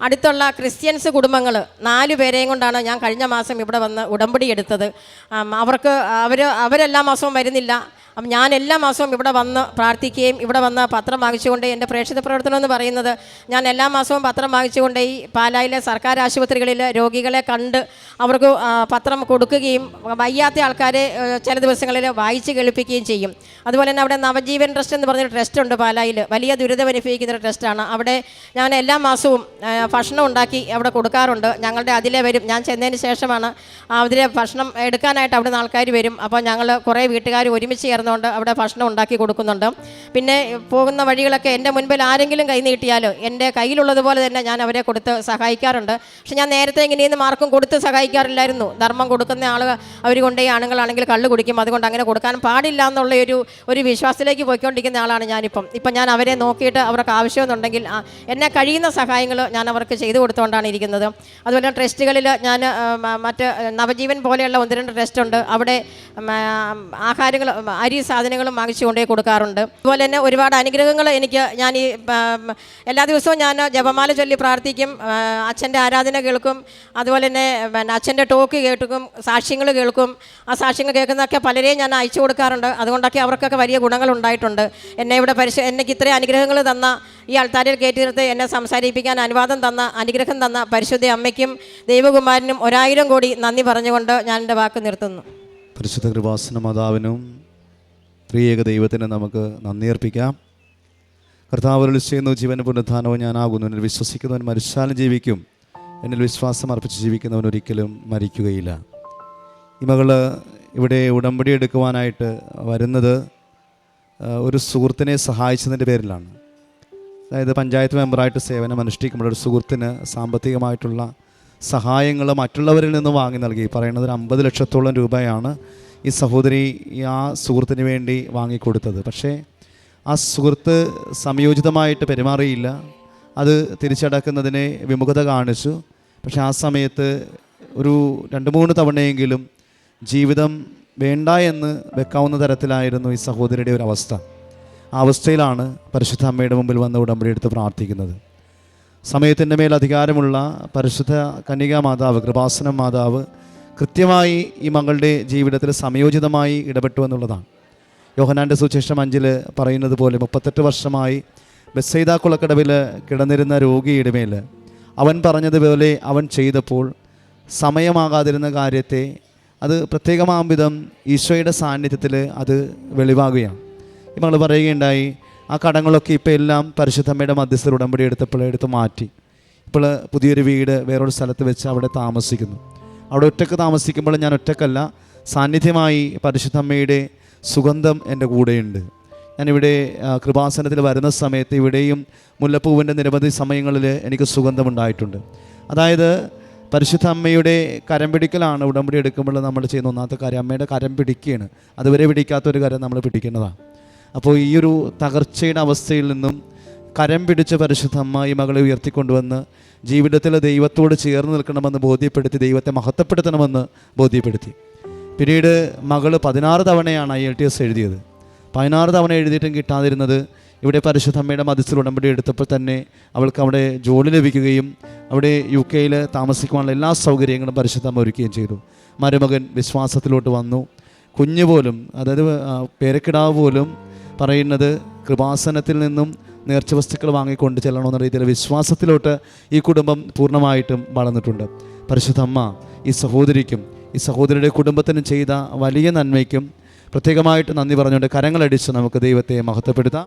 അടുത്തുള്ള ക്രിസ്ത്യൻസ് കുടുംബങ്ങൾ 4 പേരെയും കൊണ്ടാണ് ഞാൻ കഴിഞ്ഞ മാസം ഇവിടെ വന്ന് ഉടമ്പടി എടുത്തത്. അവരെല്ലാ മാസവും വരുന്നില്ല. അപ്പം ഞാൻ എല്ലാ മാസവും ഇവിടെ വന്ന് പ്രാർത്ഥിക്കുകയും ഇവിടെ വന്ന് പത്രം വാങ്ങിച്ചുകൊണ്ട്, എൻ്റെ പ്രേക്ഷിത പ്രവർത്തനം എന്ന് പറയുന്നത് ഞാൻ എല്ലാ മാസവും പത്രം വാങ്ങിച്ചുകൊണ്ട് ഈ പാലായിലെ സർക്കാർ ആശുപത്രികളിൽ രോഗികളെ കണ്ട് അവർക്ക് പത്രം കൊടുക്കുകയും വയ്യാത്ത ആൾക്കാരെ ചില ദിവസങ്ങളിൽ വായിച്ച് കേൾപ്പിക്കുകയും ചെയ്യും. അതുപോലെ തന്നെ അവിടെ നവജീവൻ ട്രസ്റ്റ് എന്ന് പറഞ്ഞൊരു ട്രസ്റ്റ് ഉണ്ട് പാലായിൽ, വലിയ ദുരിതം അനുഭവിക്കുന്ന ഒരു ട്രസ്റ്റാണ്. അവിടെ ഞാൻ എല്ലാ മാസവും ഭക്ഷണം ഉണ്ടാക്കി അവിടെ കൊടുക്കാറുണ്ട്. ഞങ്ങളുടെ അതിലെ വരും, ഞാൻ ചെന്നതിന് ശേഷമാണ് അതിലെ ഭക്ഷണം എടുക്കാനായിട്ട് അവിടെ നിന്ന് ആൾക്കാർ വരും. അപ്പോൾ ഞങ്ങൾ കുറേ വീട്ടുകാർ ഒരുമിച്ച് ചേർന്നുകൊണ്ട് അവിടെ ഭക്ഷണം ഉണ്ടാക്കി കൊടുക്കുന്നുണ്ട്. പിന്നെ പോകുന്ന വഴികളൊക്കെ എൻ്റെ മുൻപിൽ ആരെങ്കിലും കൈ നീട്ടിയാലോ എൻ്റെ കയ്യിലുള്ളതുപോലെ തന്നെ ഞാൻ അവരെ കൊടുത്ത് സഹായിക്കാറുണ്ട്. പക്ഷെ ഞാൻ നേരത്തെ ഇങ്ങനെയൊന്നും ആർക്കും കൊടുത്ത് സഹായിക്കാറില്ലായിരുന്നു. ധർമ്മം കൊടുക്കുന്ന അവർ കൊണ്ടേ ആണുങ്ങളാണെങ്കിൽ കള്ള് കുടിക്കും, അതുകൊണ്ട് അങ്ങനെ കൊടുക്കാൻ പാടില്ല എന്നുള്ള ഒരു വിശ്വാസത്തിലേക്ക് പോയിക്കൊണ്ടിരിക്കുന്ന ആളാണ് ഞാനിപ്പം. ഞാൻ അവരെ നോക്കിയിട്ട് അവർക്ക് ആവശ്യമെന്നുണ്ടെങ്കിൽ എന്നെ കഴിയുന്ന സഹായങ്ങൾ ഞാൻ അവർക്ക് ചെയ്തു കൊടുത്തുകൊണ്ടാണ് ഇരിക്കുന്നത്. അതുപോലെ ട്രസ്റ്റുകളിൽ ഞാൻ മറ്റ് നവജീവൻ പോലെയുള്ള 1-2 ട്രസ്റ്റ് ഉണ്ട്. അവിടെ ആഹാരങ്ങൾ, അരി അരി സാധനങ്ങളും വാങ്ങിച്ചു കൊണ്ടേ കൊടുക്കാറുണ്ട്. അതുപോലെ തന്നെ ഒരുപാട് അനുഗ്രഹങ്ങൾ എനിക്ക് ഞാൻ ഈ എല്ലാ ദിവസവും ഞാൻ ജപമാല ചൊല്ലി പ്രാർത്ഥിക്കും, അച്ഛൻ്റെ ആരാധന കേൾക്കും, അതുപോലെ തന്നെ അച്ഛൻ്റെ ടോക്ക് കേൾക്കും, സാക്ഷ്യങ്ങൾ കേൾക്കും. ആ സാക്ഷ്യങ്ങൾ കേൾക്കുന്നതൊക്കെ പലരെയും ഞാൻ അയച്ചു കൊടുക്കാറുണ്ട്. അതുകൊണ്ടൊക്കെ അവർക്കൊക്കെ വലിയ ഗുണങ്ങളുണ്ടായിട്ടുണ്ട്. എന്നെ ഇവിടെ എനിക്ക് ഇത്രയും അനുഗ്രഹങ്ങൾ തന്ന, ഈ ആൾത്താരിൽ കയറ്റി നിർത്തി എന്നെ സംസാരിപ്പിക്കാൻ അനുവാദം തന്ന, അനുഗ്രഹം തന്ന പരിശുദ്ധ അമ്മയ്ക്കും ദൈവകുമാരനും 1000 കോടി നന്ദി പറഞ്ഞുകൊണ്ട് ഞാൻ എൻ്റെ വാക്ക് നിർത്തുന്നു. പരിശുദ്ധ കൃപാസന മാതാവിനും ത്രിയേക ദൈവത്തിന് നമുക്ക് നന്ദി അർപ്പിക്കാം. കർത്താവ് അരുളി ചെയ്യുന്നു, ജീവനും പുനരുത്ഥാനവും ഞാനാകുന്നു, എന്നിൽ വിശ്വസിക്കുന്നവൻ മരിച്ചാലും ജീവിക്കും, എന്നിൽ വിശ്വാസം അർപ്പിച്ച് ജീവിക്കുന്നവൻ ഒരിക്കലും മരിക്കുകയില്ല. ഈ മകള് ഇവിടെ ഉടമ്പടി എടുക്കുവാനായിട്ട് വരുന്നത് ഒരു സുഹൃത്തിനെ സഹായിച്ചതിൻ്റെ പേരിലാണ്. അതായത് പഞ്ചായത്ത് മെമ്പറായിട്ട് സേവനം അനുഷ്ഠിക്കുമ്പോൾ ഒരു സുഹൃത്തിന് സാമ്പത്തികമായിട്ടുള്ള സഹായങ്ങൾ മറ്റുള്ളവരിൽ നിന്ന് വാങ്ങി നൽകി. പറയുന്നത് ഒരു 50 ലക്ഷത്തോളം രൂപയാണ് ഈ സഹോദരി ആ സുഹൃത്തിന് വേണ്ടി വാങ്ങിക്കൊടുത്തത്. പക്ഷേ ആ സുഹൃത്ത് സംയോജിതമായിട്ട് പെരുമാറിയില്ല, അത് തിരിച്ചടക്കുന്നതിനെ വിമുഖത കാണിച്ചു. പക്ഷേ ആ സമയത്ത് ഒരു 2-3 തവണയെങ്കിലും ജീവിതം വേണ്ട എന്ന് വെക്കാവുന്ന തരത്തിലായിരുന്നു ഈ സഹോദരിയുടെ ഒരു അവസ്ഥ. ആ അവസ്ഥയിലാണ് പരിശുദ്ധ അമ്മയുടെ മുമ്പിൽ വന്ന് ഉടമ്പടി എടുത്ത് പ്രാർത്ഥിക്കുന്നത്. സമയത്തിൻ്റെ മേൽ അധികാരമുള്ള പരിശുദ്ധ കന്യകാ മാതാവ്, കൃപാസന മാതാവ് കൃത്യമായി ഈ മകളുടെ ജീവിതത്തിൽ സമയോചിതമായി ഇടപെട്ടു എന്നുള്ളതാണ്. യോഹന്നാൻ്റെ സുവിശേഷം 5 പറയുന്നത് പോലെ 38 വർഷമായി ബെത്സൈദ കുളക്കടവിൽ കിടന്നിരുന്ന രോഗിയുടെ മേൽ അവൻ പറഞ്ഞതുപോലെ അവൻ ചെയ്തപ്പോൾ സമയമാകാതിരുന്ന കാര്യത്തെ അത് പ്രത്യേകമാം വിധം ഈശോയുടെ സാന്നിധ്യത്തിൽ അത് വെളിവാകുകയാണ്. ഈ മകൾ പറയുകയുണ്ടായി, ആ കടങ്ങളൊക്കെ ഇപ്പോൾ എല്ലാം പരിശുദ്ധമ്മയുടെ മധ്യസ്ഥർ ഉടമ്പടി എടുത്ത് മാറ്റി. ഇപ്പോൾ പുതിയൊരു വീട് വേറൊരു സ്ഥലത്ത് വെച്ച് അവിടെ താമസിക്കുന്നു. അവിടെ ഒറ്റക്ക് താമസിക്കുമ്പോൾ ഞാൻ ഒറ്റക്കല്ല, സാന്നിധ്യമായി പരിശുദ്ധമ്മയുടെ സുഗന്ധം എൻ്റെ കൂടെയുണ്ട്. ഞാനിവിടെ കൃപാസനത്തിൽ വരുന്ന സമയത്ത് ഇവിടെയും മുല്ലപ്പൂവിൻ്റെ നിരവധി സമയങ്ങളിൽ എനിക്ക് സുഗന്ധമുണ്ടായിട്ടുണ്ട്. അതായത് പരിശുദ്ധ അമ്മയുടെ കരം പിടിക്കലാണ് ഉടമ്പടി എടുക്കുമ്പോൾ നമ്മൾ ചെയ്യുന്ന ഒന്നാമത്തെ കാര്യം. അമ്മയുടെ കരം പിടിക്കുകയാണ്. അതുവരെ പിടിക്കാത്തൊരു കരം നമ്മൾ പിടിക്കുന്നതാണ്. അപ്പോൾ ഈ ഒരു തകർച്ചയുടെ അവസ്ഥയിൽ നിന്നും കരം പിടിച്ച പരിശുദ്ധ അമ്മ ഈ മകളെ ഉയർത്തിക്കൊണ്ടുവന്ന് ജീവിതത്തിൽ ദൈവത്തോട് ചേർന്ന് നിൽക്കണമെന്ന് ബോധ്യപ്പെടുത്തി, ദൈവത്തെ മഹത്വപ്പെടുത്തണമെന്ന് ബോധ്യപ്പെടുത്തി. പിന്നീട് മകൾ 16 തവണയാണ് IELTS എഴുതിയത്. 16 തവണ എഴുതിയിട്ടും കിട്ടാതിരുന്നത് ഇവിടെ പരിശുദ്ധ അമ്മയുടെ മധ്യസ്ഥൽ ഉടമ്പടി എടുത്തപ്പോൾ തന്നെ അവൾക്ക് അവിടെ ജോലി ലഭിക്കുകയും അവിടെ UK താമസിക്കുവാനുള്ള എല്ലാ സൗകര്യങ്ങളും പരിശുദ്ധ അമ്മ ഒരുക്കുകയും ചെയ്തു. മരുമകൻ വിശ്വാസത്തിലോട്ട് വന്നു. കുഞ്ഞ് പോലും, അതായത് പേരക്കിടാവ് പോലും പറയുന്നത് കൃപാസനത്തിൽ നിന്നും നേർച്ച വസ്തുക്കൾ വാങ്ങിക്കൊണ്ട് ചെല്ലണമെന്ന രീതിയിൽ വിശ്വാസത്തിലോട്ട് ഈ കുടുംബം പൂർണ്ണമായിട്ടും വളർന്നിട്ടുണ്ട്. പരിശുദ്ധ അമ്മ ഈ സഹോദരിക്കും ഈ സഹോദരിയുടെ കുടുംബത്തിനും ചെയ്ത വലിയ നന്മയ്ക്കും പ്രത്യേകമായിട്ട് നന്ദി പറഞ്ഞുകൊണ്ട് കരങ്ങളടിച്ച് നമുക്ക് ദൈവത്തെ മഹത്വപ്പെടുത്താം.